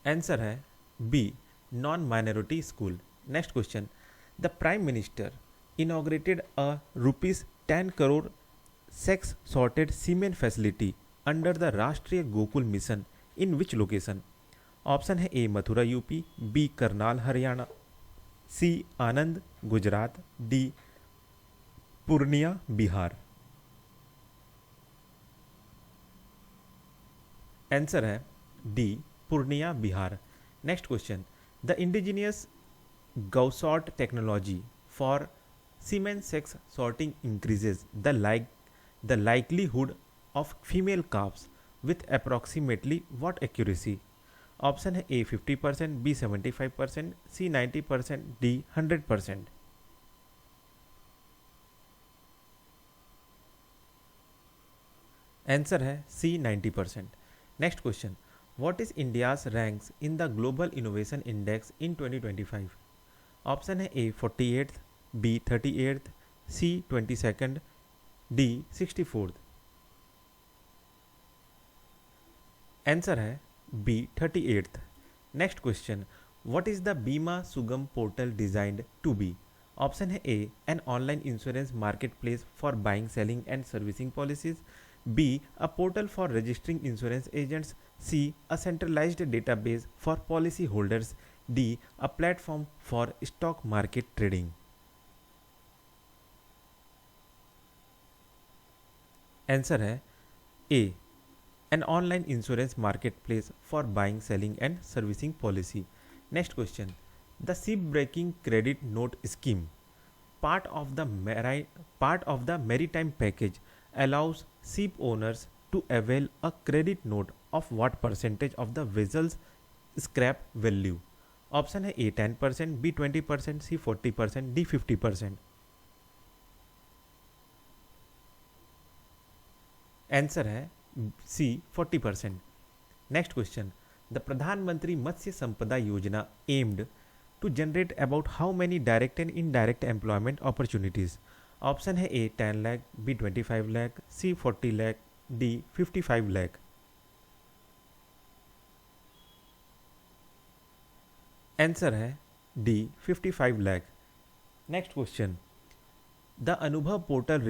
Speaker 1: Answer है B non minority school. Next question, the prime minister inaugurated a ₹10 crore sex sorted semen facility under the Rashtriya Gokul mission in which location? Option है A Mathura UP, B Karnal Haryana, C Anand Gujarat, D Purnia Bihar. Answer है D Purnia Bihar. Next question, the indigenous GauSort technology for semen sex sorting increases the likelihood of female calves with approximately what accuracy? Option है A 50%, B 75%, C 90%, D 100%। Answer है C 90%। Next question, What is India's ranks in the Global Innovation Index in 2025? Option है A 48th, B 38th, C 22nd, D 64th। Answer है B 38th। Next question, what is the Bima Sugam portal designed to be? Option है A an online insurance market place for buying selling and servicing policies, B a portal for registering insurance agents, C a centralized database for policy holders, D a platform for stock market trading. Answer है ए an online insurance marketplace for buying, selling and servicing policy. Next question. The ship-breaking credit note scheme, part of the maritime package, allows ship owners to avail a credit note of what percentage of the vessel's scrap value? Option है A 10%, B 20%, C 40%, D 50%। Answer है सी 40%। Next question. The प्रधानमंत्री Matsya Sampada Yojana aimed to generate about how many direct and indirect employment opportunities? Option है A 10 lakh, B 25 lakh, C 40 lakh, D 55 lakh. Answer है D 55 lakh. Next question. The Anubhav portal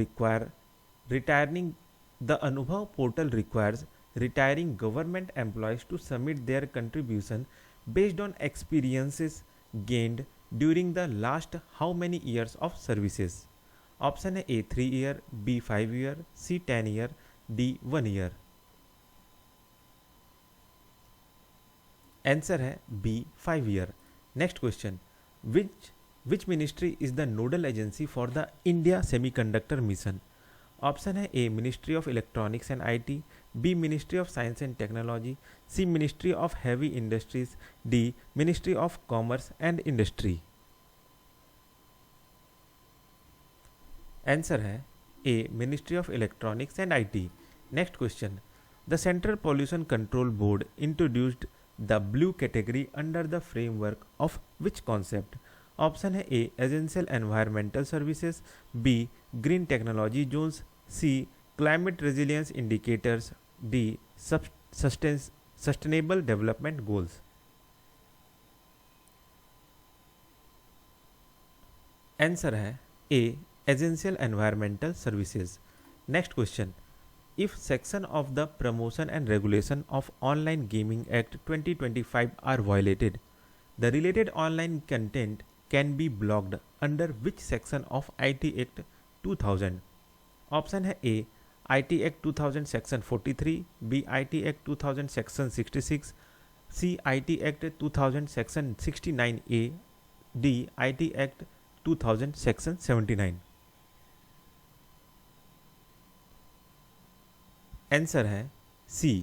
Speaker 1: requires retiring government employees to submit their contribution based on experiences gained during the last how many years of services? Option है A 3 year, B 5 year, C 10 year, D 1 year. Answer है B 5 year. Next question. Which ministry is the nodal agency for the India semiconductor mission? Option है A ministry of electronics and IT, B ministry of science and technology, C ministry of heavy industries, D ministry of commerce and industry. Answer है A ministry of electronics and IT. Next question. The central pollution control board introduced the blue category under the framework of which concept? Option है A essential environmental services, B green technology zones, C climate resilience indicators, D sustainable development goals. Answer है A essential environmental services. Next question. If section of the promotion and regulation of online gaming act 2025 are violated, the related online content can be blocked under which section of IT Act 2000? Option है A IT Act 2000 section 43, B IT Act 2000 section 66, C IT Act 2000 section 69A, D IT Act 2000 section 79। Answer है C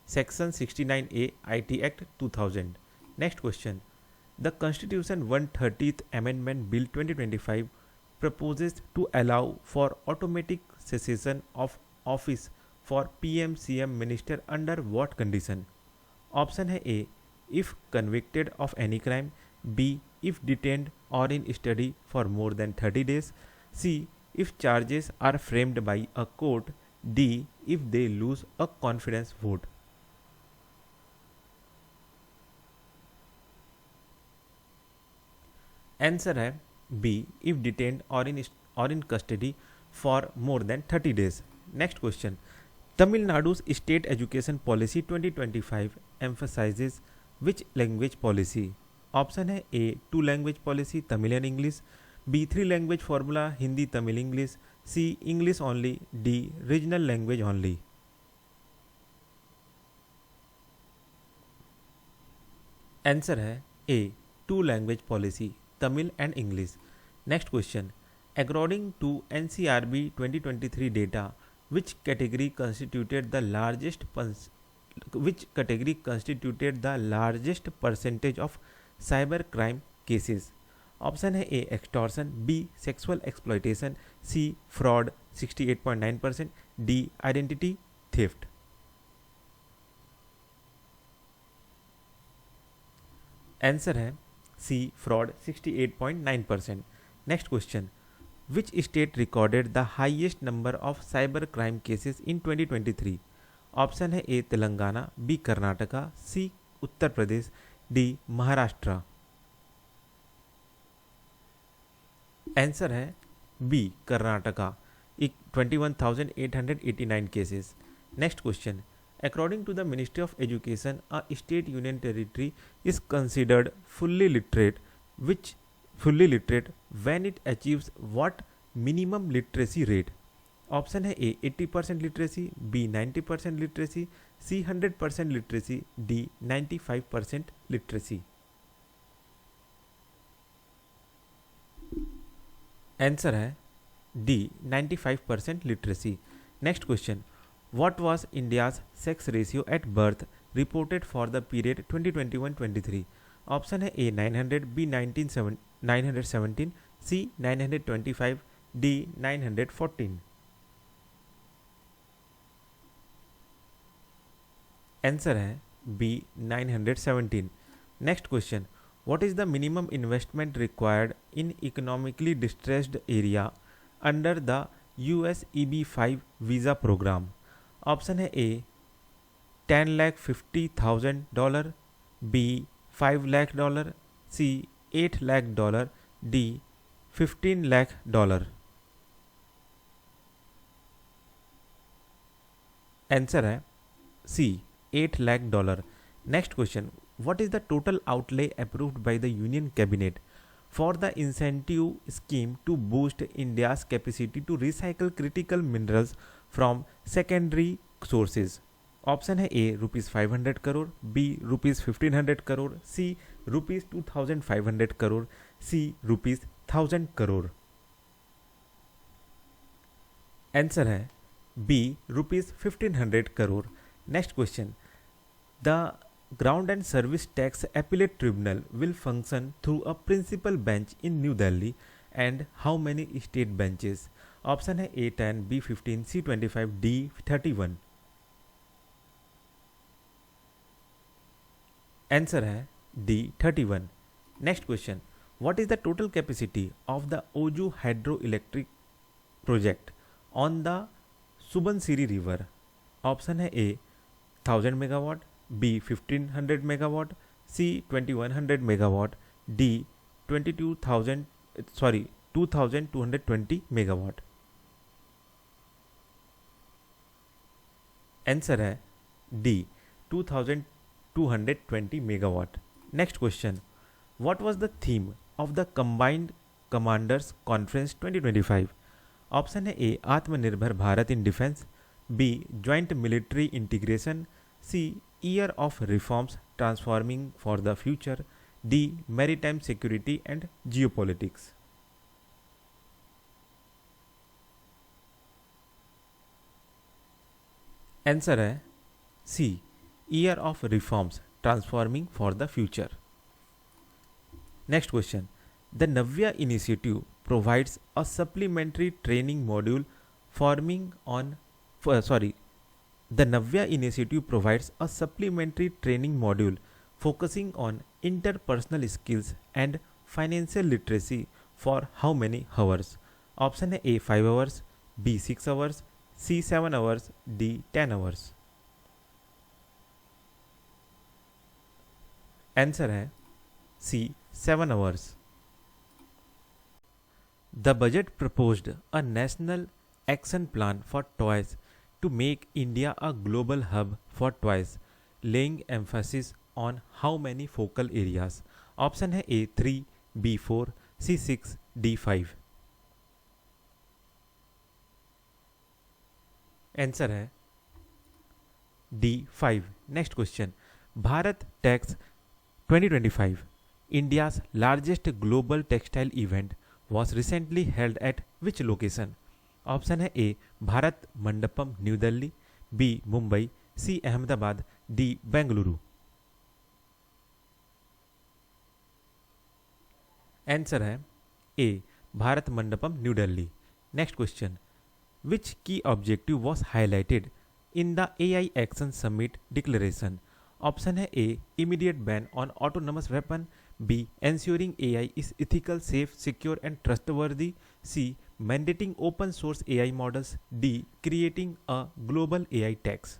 Speaker 1: section 69A IT Act 2000। Next question. The Constitution 130th Amendment Bill 2025 proposes to allow for automatic cessation of office for PM/CM minister under what condition? Option है ए if convicted of any crime, B if detained or in study for more than 30 days, C if charges are framed by a court, D if they lose a confidence vote। Answer है B if detained और in custody for more than 30 days. Next question. Tamil Nadu state education policy 2025 emphasises which language policy? Option है A 2 language policy Tamil and English, B 3 language formula Hindi Tamil English, C English only, D regional language only. Answer है A 2 language policy Tamil and English. Next question. According to NCRB 2023 data, which category constituted the largest percentage of cyber crime cases? Option है A extortion, B sexual exploitation, C fraud 68.9%, D identity theft. Answer है C fraud 68.9%। Next question. Which state recorded the highest number of cyber crime cases in 2023? Option है A Telangana, B Karnataka, C Uttar Pradesh, D Maharashtra. Answer है B Karnataka 21,889 cases. Next question. According to the Ministry of Education, a state union territory is considered fully literate, which fully literate when it achieves what minimum literacy rate? Option है A 80% literacy, B 90% literacy, C 100% literacy, D 95% literacy. Answer है D 95% literacy. Next question, what was India's sex ratio at birth reported for the period 2021-23? Option है A 900, B 917, C 925, D 914। Answer है B 917। Next question, what is the minimum investment required in economically distressed area under the USEB-5 visa programme? Option है ए $10,50,000, B $5 lakh, सी $8 lakh, D $15 lakh. Answer है सी $8 lakh. Next question, what is the total outlay approved by the Union Cabinet for the incentive scheme to boost India's capacity to recycle critical minerals from secondary sources? Option है A ₹500 crore, B ₹1,500 crore, C ₹2,500 crore, C ₹1,000 crore. Answer है B ₹1,500 crore. Next question, the Ground and Service Tax Appellate Tribunal will function through a principal bench in New Delhi and how many state benches? Option है A 10, B 15, C 25, D 31। आंसर है D 31। Next question, what is the total capacity of the Oju hydro electric project on the Subansiri river? Option है A 1000 megawatt, B 1500 megawatt, C 2100 megawatt, D 2220 megawatt. Answer है D 2220 megawatt. Next question, what was the theme of the combined commanders conference 2025? Option है A आत्मनिर्भर Bharat in defence, B joint military integration, C year of reforms transforming for the future, D maritime security and geopolitics। Answer है सी year of reforms transforming for the future। Next question, the Navya initiative provides a supplementary training module forming on The Navya initiative provides a supplementary training module focusing on interpersonal skills and financial literacy for how many hours? Option है A 5 hours, B 6 hours, C 7 hours, D 10 hours। Answer है C 7 hours। The budget proposed a national action plan for toys to make India a global hub for toys, laying emphasis on how many focal areas? Option है A 3, B 4, C 6, D 5। Answer है D 5। Next question, Bharat Tex 2025, India's largest global textile event, was recently held at which location? Option है A Bharat Mandapam new Delhi, B Mumbai, C Ahmedabad, D Bengaluru. Answer है A Bharat Mandapam new Delhi. Next question, which key objective was highlighted in the AI action summit declaration? Option है A immediate ban on autonomous weapon, B ensuring AI is ethical, safe, secure and trustworthy, C mandating open source AI models, D creating a global AI tax।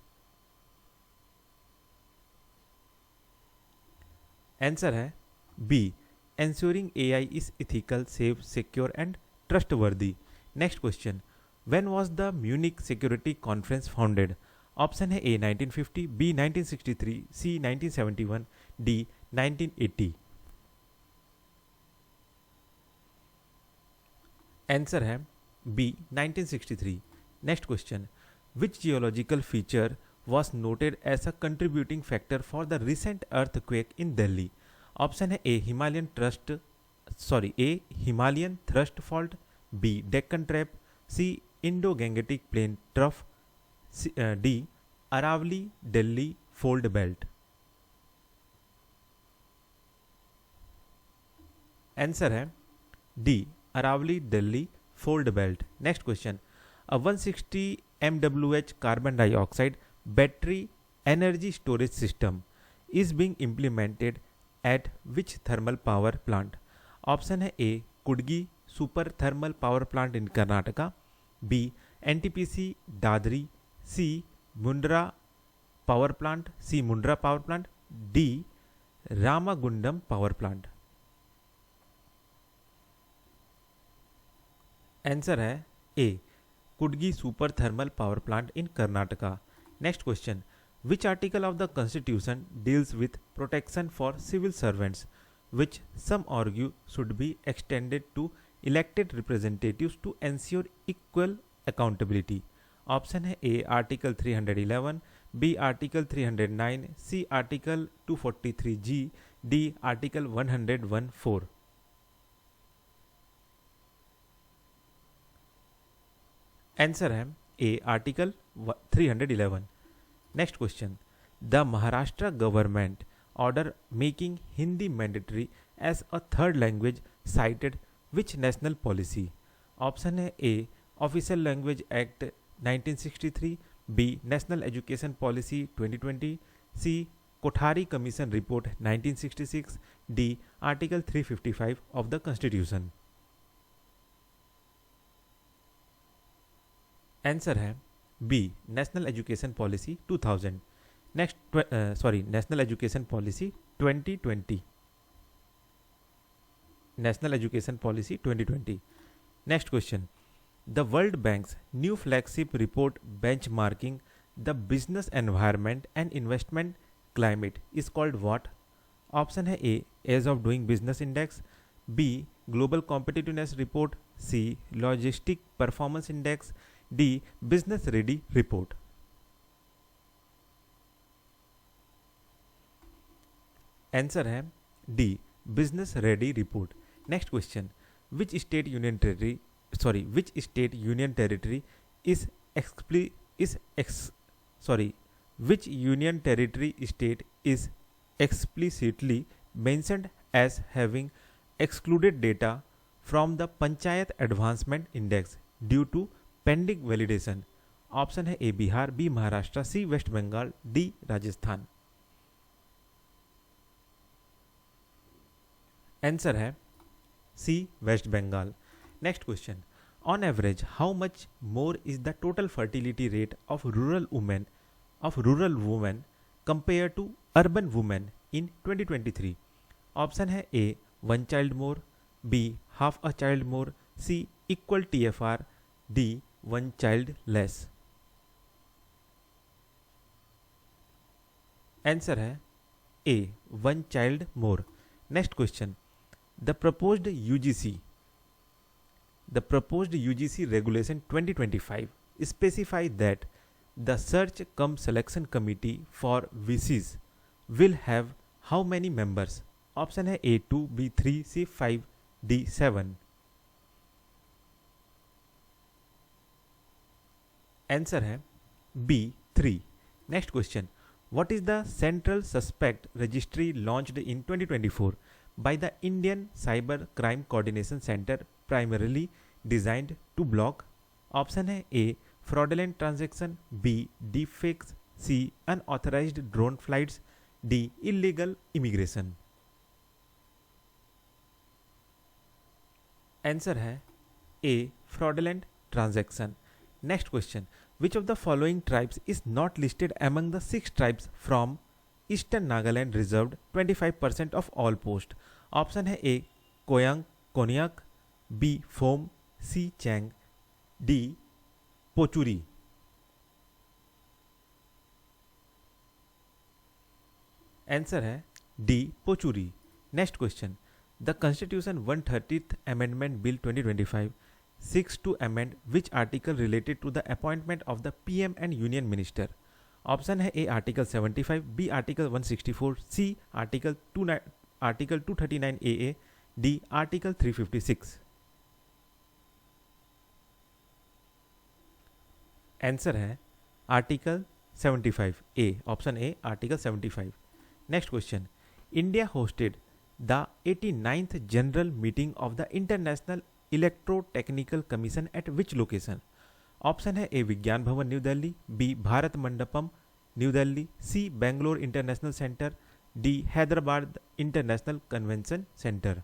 Speaker 1: Answer है B ensuring AI is ethical, safe, secure and trustworthy। Next question, when was the Munich Security Conference founded? Option है A 1950, B 1963, C 1971, D 1980। Answer है B 1963। Next question, which geological feature was noted as a contributing factor for the recent earthquake in Delhi? Option है A Himalayan thrust fault, B Deccan trap, C Indo Gangetic plain trough, D Aravalli Delhi fold belt. Answer है D Aravalli Delhi fold belt. Next question, a 160 MWH carbon dioxide battery energy storage system is being implemented at which thermal power plant? Option है A Kudgi super thermal power plant in Karnataka, B NTPC Dadri, C Mundra power plant, D Ramagundam power plant. Answer है A Kudgi super thermal power plant in Karnataka. Next question, which article of the Constitution deals with protection for civil servants, which some argue should be extended to elected representatives to ensure equal accountability? Option है A article 311, B article 309, C article 243G, D article 114। Answer है A article 311। Next question, the Maharashtra government order making Hindi mandatory as a third language cited which national policy? Option है A official language act 1963, B national education policy 2020, C Kothari commission report 1966, D article 355 of the constitution. Answer है B national education policy 2000। National education policy 2020, national education policy 2020। Next question, the world bank's new flagship report benchmarking the business environment and investment climate is called what? Option है A ease of doing business index, B global competitiveness report, C logistic performance index, D business ready report. Answer है D business ready report. Next question, which state union territory state is explicitly mentioned as having excluded data from the Panchayat Advancement Index due to pending validation? Option है A Bihar, B Maharashtra, C west Bengal, D Rajasthan. Answer है C west Bengal. Next question, on average how much more is the total fertility rate of rural women compare to urban women in 2023? Option है A 1 child more, B half a child more, C equal TFR, D 1 child less। Answer है A 1 child more। Next question, the proposed UGC regulation 2025 specify that the search cum selection committee for VCs will have how many members? Option है A 2, B 3, C 5, D 7। Answer है B 3। Next question, what is the central suspect registry launched in 2024 by the Indian cyber crime coordination centre primarily designed to block? Option है A fraudulent transaction, B deepfakes, C unauthorised drone flights, D illegal immigration. Answer है A fraudulent transaction. Next question, which of the following tribes is not listed among the 6 tribes from Eastern Nagaland reserved 25% of all posts? Option है ए कोयांग कोनियाक, B foam, सी Chang, D Pochury. Answer है D Pochury. Next question, the constitution 130th amendment bill 2025 seeks to amend which article related to the appointment of the PM and Union Minister? Option है A article 75, B article 164, C article 239 AA, D article 356। Answer है article 75 A, option A article 75। Next question, India hosted the 89th general meeting of the international electrotechnical commission at which location? Option है A Vigyan Bhavan new Delhi, B Bharat Mandapam new Delhi, C Bangalore international centre, D Hyderabad international convention centre.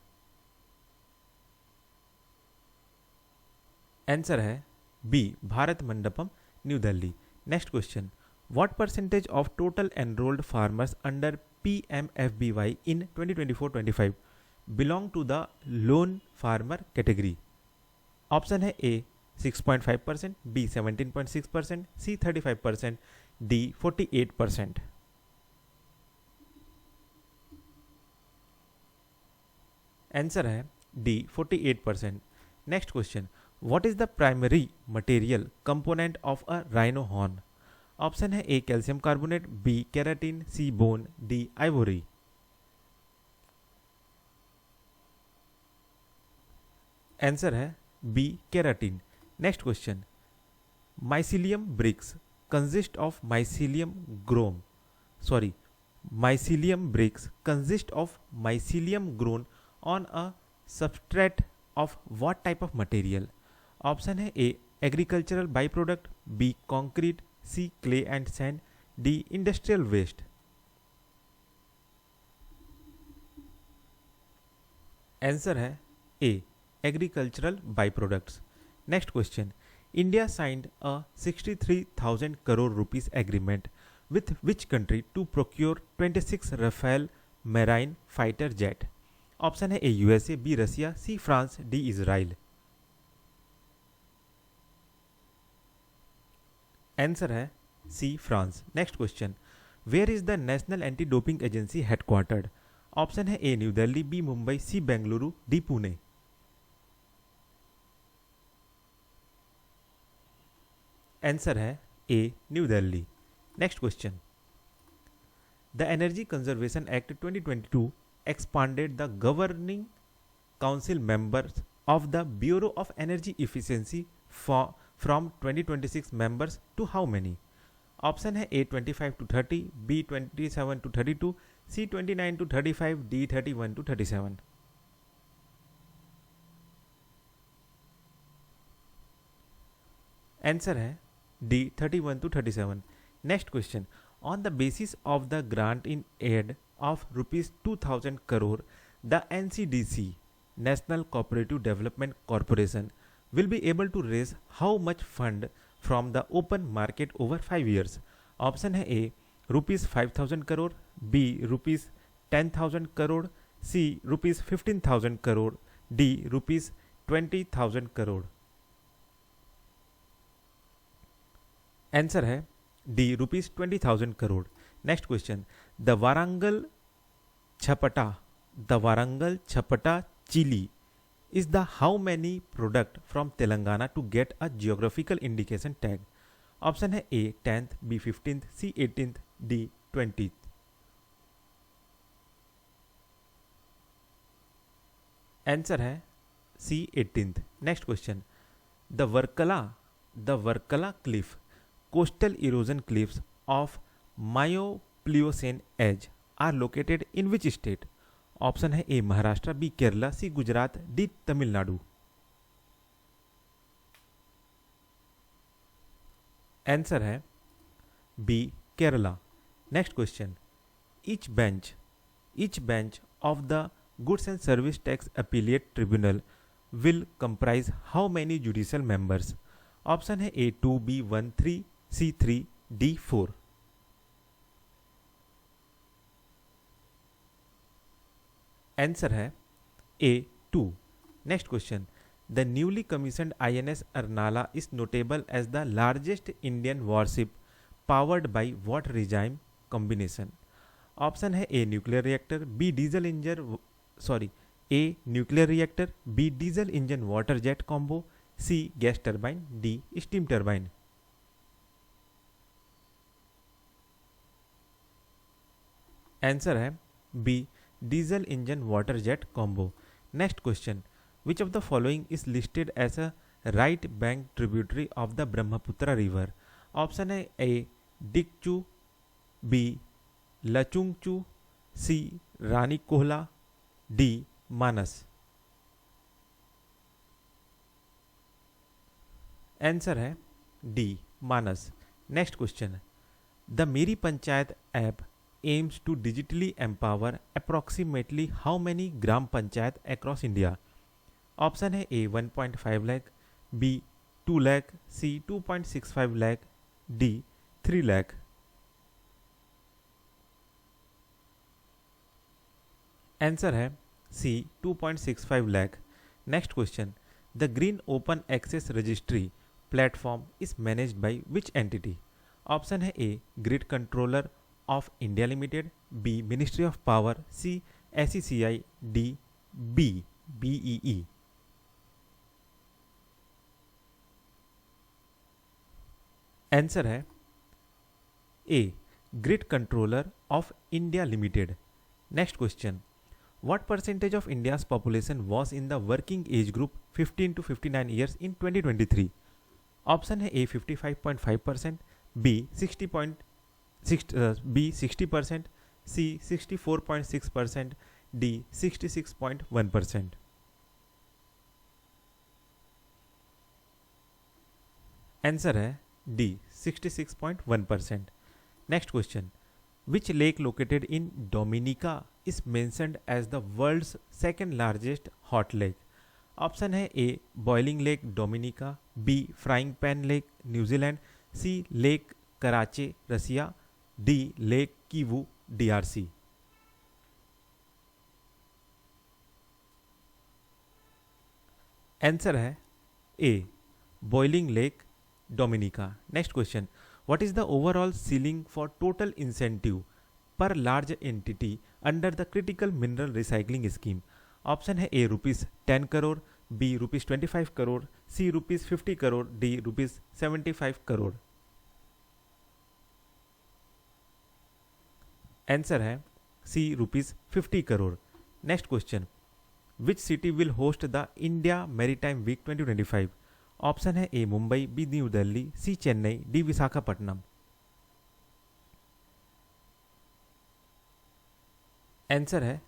Speaker 1: Answer है B Bharat Mandapam new Delhi. Next question, what percentage of total enrolled farmers under PMFBY in 2024-25 belong to the loan farmer category? Option है A 6.5%, B 17.6%, C 35%, D 48%। Answer है D 48%। Next question, what is the primary material component of a rhino horn? Option है A calcium carbonate, B keratin, C bone, D ivory. Answer है B keratin. Next question, mycelium bricks consist of mycelium grown on a substrate of what type of material? Option है A agricultural by product, B concrete, C clay and sand, D industrial waste. Answer है A agricultural by products. Next question, India signed a 63,000 crore rupees agreement with which country to procure 26 Rafale Marine fighter jet? Option है A USA, B Russia, C France, D Israel. Answer है C France. Next question, where is the national anti doping agency headquartered? Option है A new Delhi, B Mumbai, C Bengaluru, D Pune. Answer है A new Delhi. Next question, the energy conservation act 2022 expanded the governing council members of the Bureau of Energy Efficiency from 2026 members to how many? Option है A 25 to 30, B 27 to 32, C 29 to 35, D 31 to 37। Answer है D 31 to 37। Next question, on the basis of the grant in aid of rupees 2,000 crore, the NCDC, National Cooperative Development Corporation, will be able to raise how much fund from the open market over 5 years? Option है A rupees 5,000 crore, B rupees 10,000 crore, C rupees 15,000 crore, D rupees 20,000 crore. Answer है D rupees 20,000 crore. Next question, the Warangal Chapata chilli is the how many product from Telangana to get a geographical indication tag? Option है A 10th, B 15th, C 18th, D 20th। Answer है C 18th। Next question, the Varkala cliff coastal erosion cliffs of Mio Pliocene age are located in which state? Option है A Maharashtra, B Kerala, C Gujarat, D Tamil Nadu. Answer है B Kerala. Next question, each bench of the goods and service tax appellate tribunal will comprise how many judicial members? Option है A 2, B 1, 3, C 3, D 4। Answer है A 2। Next question, the newly commissioned INS Arnala is notable as the largest Indian warship powered by what regime combination? Option है A nuclear reactor, B diesel engine sorry A nuclear reactor, B diesel engine water jet combo, C gas turbine, D steam turbine. Answer है B diesel engine water jet combo. Next question, which of the following is listed as a right bank tributary of the Brahmaputra river. Option है A Dikchu, B Lachungchu, C Rani Khola, D Manas. Answer है D Manas. Next question, the Meri panchayat app aims to digitally empower approximately how many gram panchayat across India? Option है A 1.5 lakh, B 2 lakh, C 2.65 lakh, D 3 lakh. Answer है C 2.65 lakh. Next question, the green open access registry platform is managed by which entity. Option है A grid controller of India limited, B ministry of power, C SECI, D BEE. Answer है A grid controller of India limited. Next question, what percentage of India's population was in the working age group 15 to 59 years in 2023। Option है A 55.5%, B 60%, C 64.6%, D 66.1%। Answer है D 66.1%। Next question, which lake located in Dominica is mentioned as the world's second largest hot lake. Option है A boiling lake Dominica, B frying pan lake New Zealand, C lake Karachay Russia, D lake Kivu DRC. Answer है A boiling lake Dominica. Next question, what is the overall ceiling for total incentive per large entity under the critical mineral recycling scheme. Option है A ₹10 crore, B ₹25 crore, C ₹50 crore, D ₹75 crore. Answer है C ₹50 crore. Next question, which city will host the India maritime week 2025। Option है A Mumbai, B new Delhi, C Chennai, D Visakhapatnam. Answer है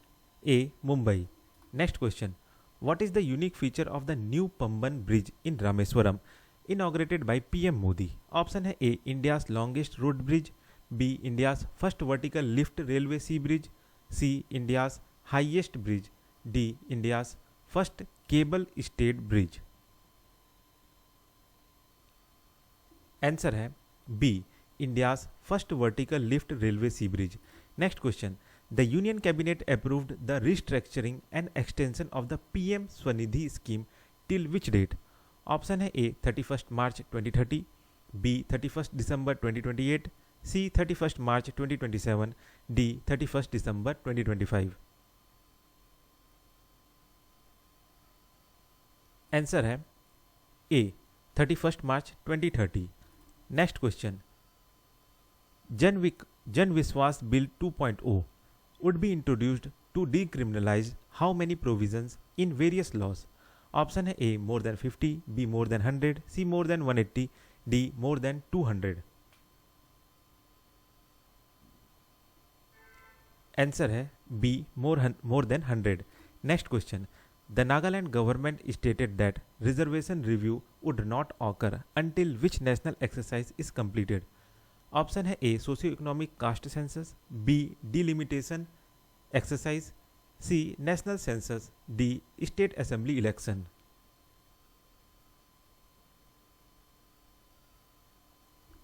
Speaker 1: A Mumbai. Next question, what is the unique feature of the new Pamban bridge in Rameswaram inaugurated by PM Modi. Option है A India's longest road bridge, B India's first vertical lift railway sea bridge, C India's highest bridge, D India's first cable stayed bridge. Answer है B India's first vertical lift railway sea bridge. Next question, the union cabinet approved the restructuring and extension of the PM Svanidhi scheme till which date. Option है A 31 March 2030, B 31 December 2028, C 31 March 2027, D 31 December 2025। Answer है A 31 March 2030। Next question, जन विश्वास bill 2.0 would be introduced to decriminalize how many provisions in various laws. Option है A more than 50, B more than 100, C more than 180, D more than 200। Answer है B more than 100। Next question, the Nagaland government stated that reservation review would not occur until which national exercise is completed. Option है A socio economic caste census, B delimitation exercise, C national census, D state assembly election.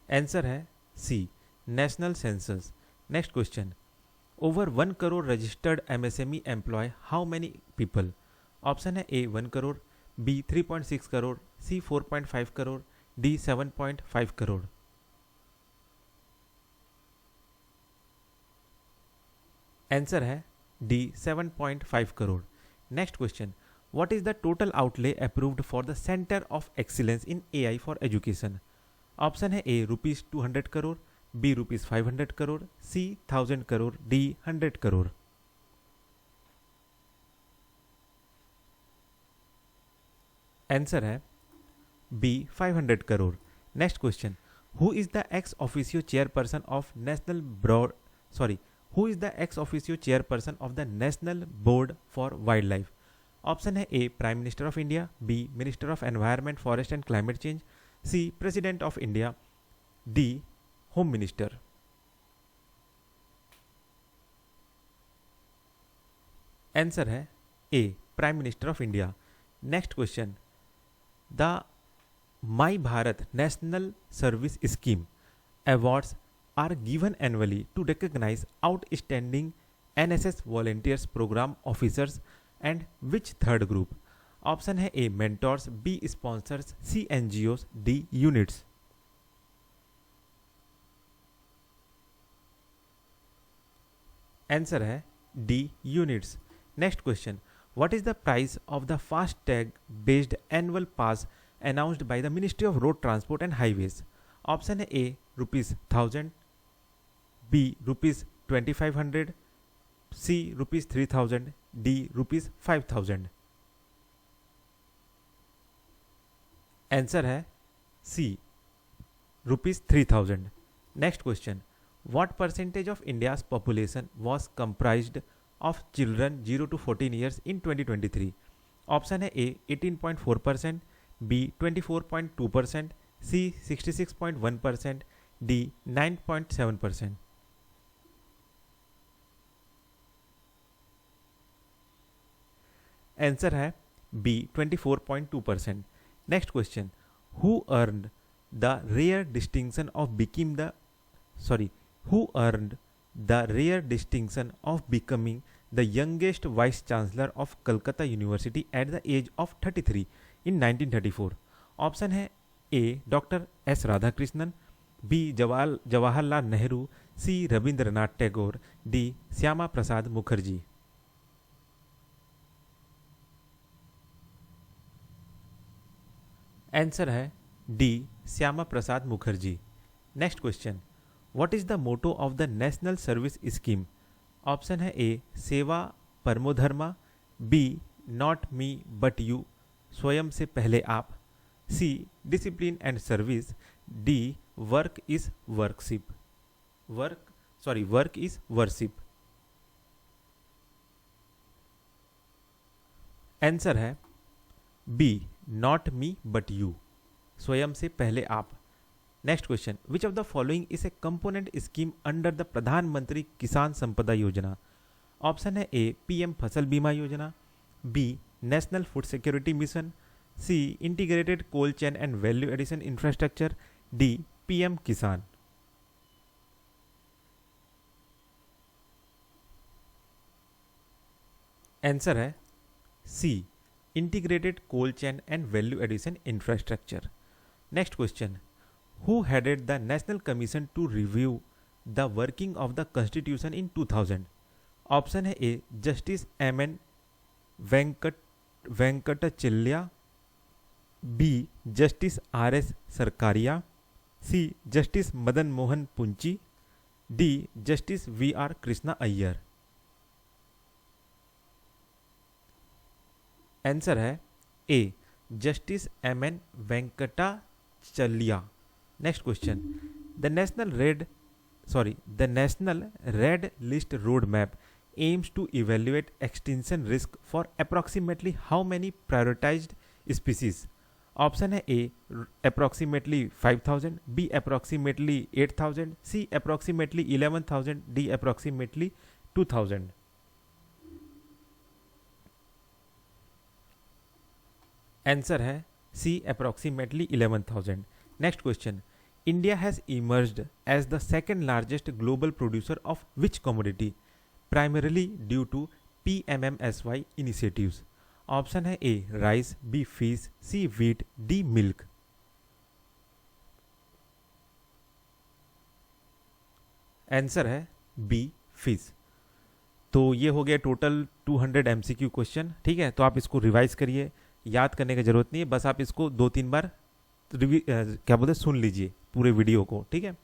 Speaker 1: Answer है C national census. Next question, over 1 crore registered MSME employ how many people. Option है A 1 crore, B 3.6 crore, C 4.5 crore, D 7.5 crore. Answer है D 7.5 crore. Next question, what is the total outlay approved for the centre of excellence in AI for education? Option है A rupees 200 crore, B rupees 500 crore, C 1000 crore, D 100 crore. Answer है B 500 crore. Next question, who is the ex officio chairperson of national broad sorry who is the ex officio chairperson of the national board for wild life? Option है A prime minister of India, B minister of environment forest and climate change, C president of India, D home minister. Answer है A prime minister of India. Next question, the my Bharat national service scheme awards are given annually to recognize outstanding NSS volunteers program officers and which third group? Option है ए mentors, B sponsors, सी NGOs, D units। Answer है D units. Next question, what is the price of the fast tag based annual pass announced by the ministry of road transport and highways? Option है A ₹1000, B ₹2500, C ₹3000, D ₹5000। Answer है सी ₹3000। Next question, what percentage of India's population was comprised of children 0 to 14 years in 2023? Option है A 18.4%, B 24.2%, C 66.1%, D 9.7%। Answer है B 24.2%। Next question, who earned the rare distinction of becoming the youngest vice chancellor of Calcutta university at the age of 33 in 1934? Option है A doctor S Radhakrishnan, B Jawaharlal Nehru, C Rabindranath Tagore, D Shyama Prasad Mukherjee. Answer है D Shyama Prasad Mukherjee. Next question, what is the motto of the national service scheme? Option है A सेवा परमो धर्मा, B not me but you स्वयं से पहले आप, C discipline and service, D work is worship. Answer है B not me but you स्वयं से पहले आप। Next question, which of the following is a component scheme under the Pradhan Mantri Kisan संपदा योजना? ऑप्शन है A PM Fasal Bima Yojana, B national food security mission, C integrated cold chain and value addition infrastructure, D PM Kisan. Answer है C integrated cold chain and value addition infrastructure. Next question, who headed the national commission to review the working of the constitution in 2000? Option है A justice M N. Venkatachaliah, B justice R S. Sarkaria, C justice Madan Mohan Punchhi, D justice V R. Krishna Iyer. Answer है A justice M.N.. Venkatachaliah. Next question, the national red list road map aims to evaluate extinction risk for approximately how many prioritized species? Option है A approximately 5000, B approximately 8000, C approximately 11000, D approximately 2000। Answer है C approximately 11000। Next question, India has emerged as the second largest global producer of which commodity primarily due to PMMSY initiatives? Option है A rice, B fish, C wheat, D milk. Answer है B fish. तो ये हो गया total 200 MCQ question, ठीक है। तो आप इसको रिवाइज करिए, याद करने की ज़रूरत नहीं है, बस आप इसको 2-3 बार क्या बोलते सुन लीजिए पूरे वीडियो को, ठीक है।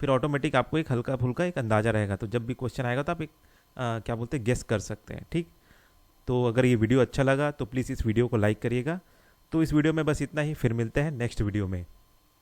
Speaker 1: फिर ऑटोमेटिक आपको एक हल्का फुल्का एक अंदाज़ा रहेगा, तो जब भी क्वेश्चन आएगा तो आप एक क्या बोलते हैं गेस कर सकते हैं, ठीक। तो अगर ये वीडियो अच्छा लगा तो प्लीज़ इस वीडियो को लाइक करिएगा। तो इस वीडियो में बस इतना ही, फिर मिलते हैं नेक्स्ट वीडियो में।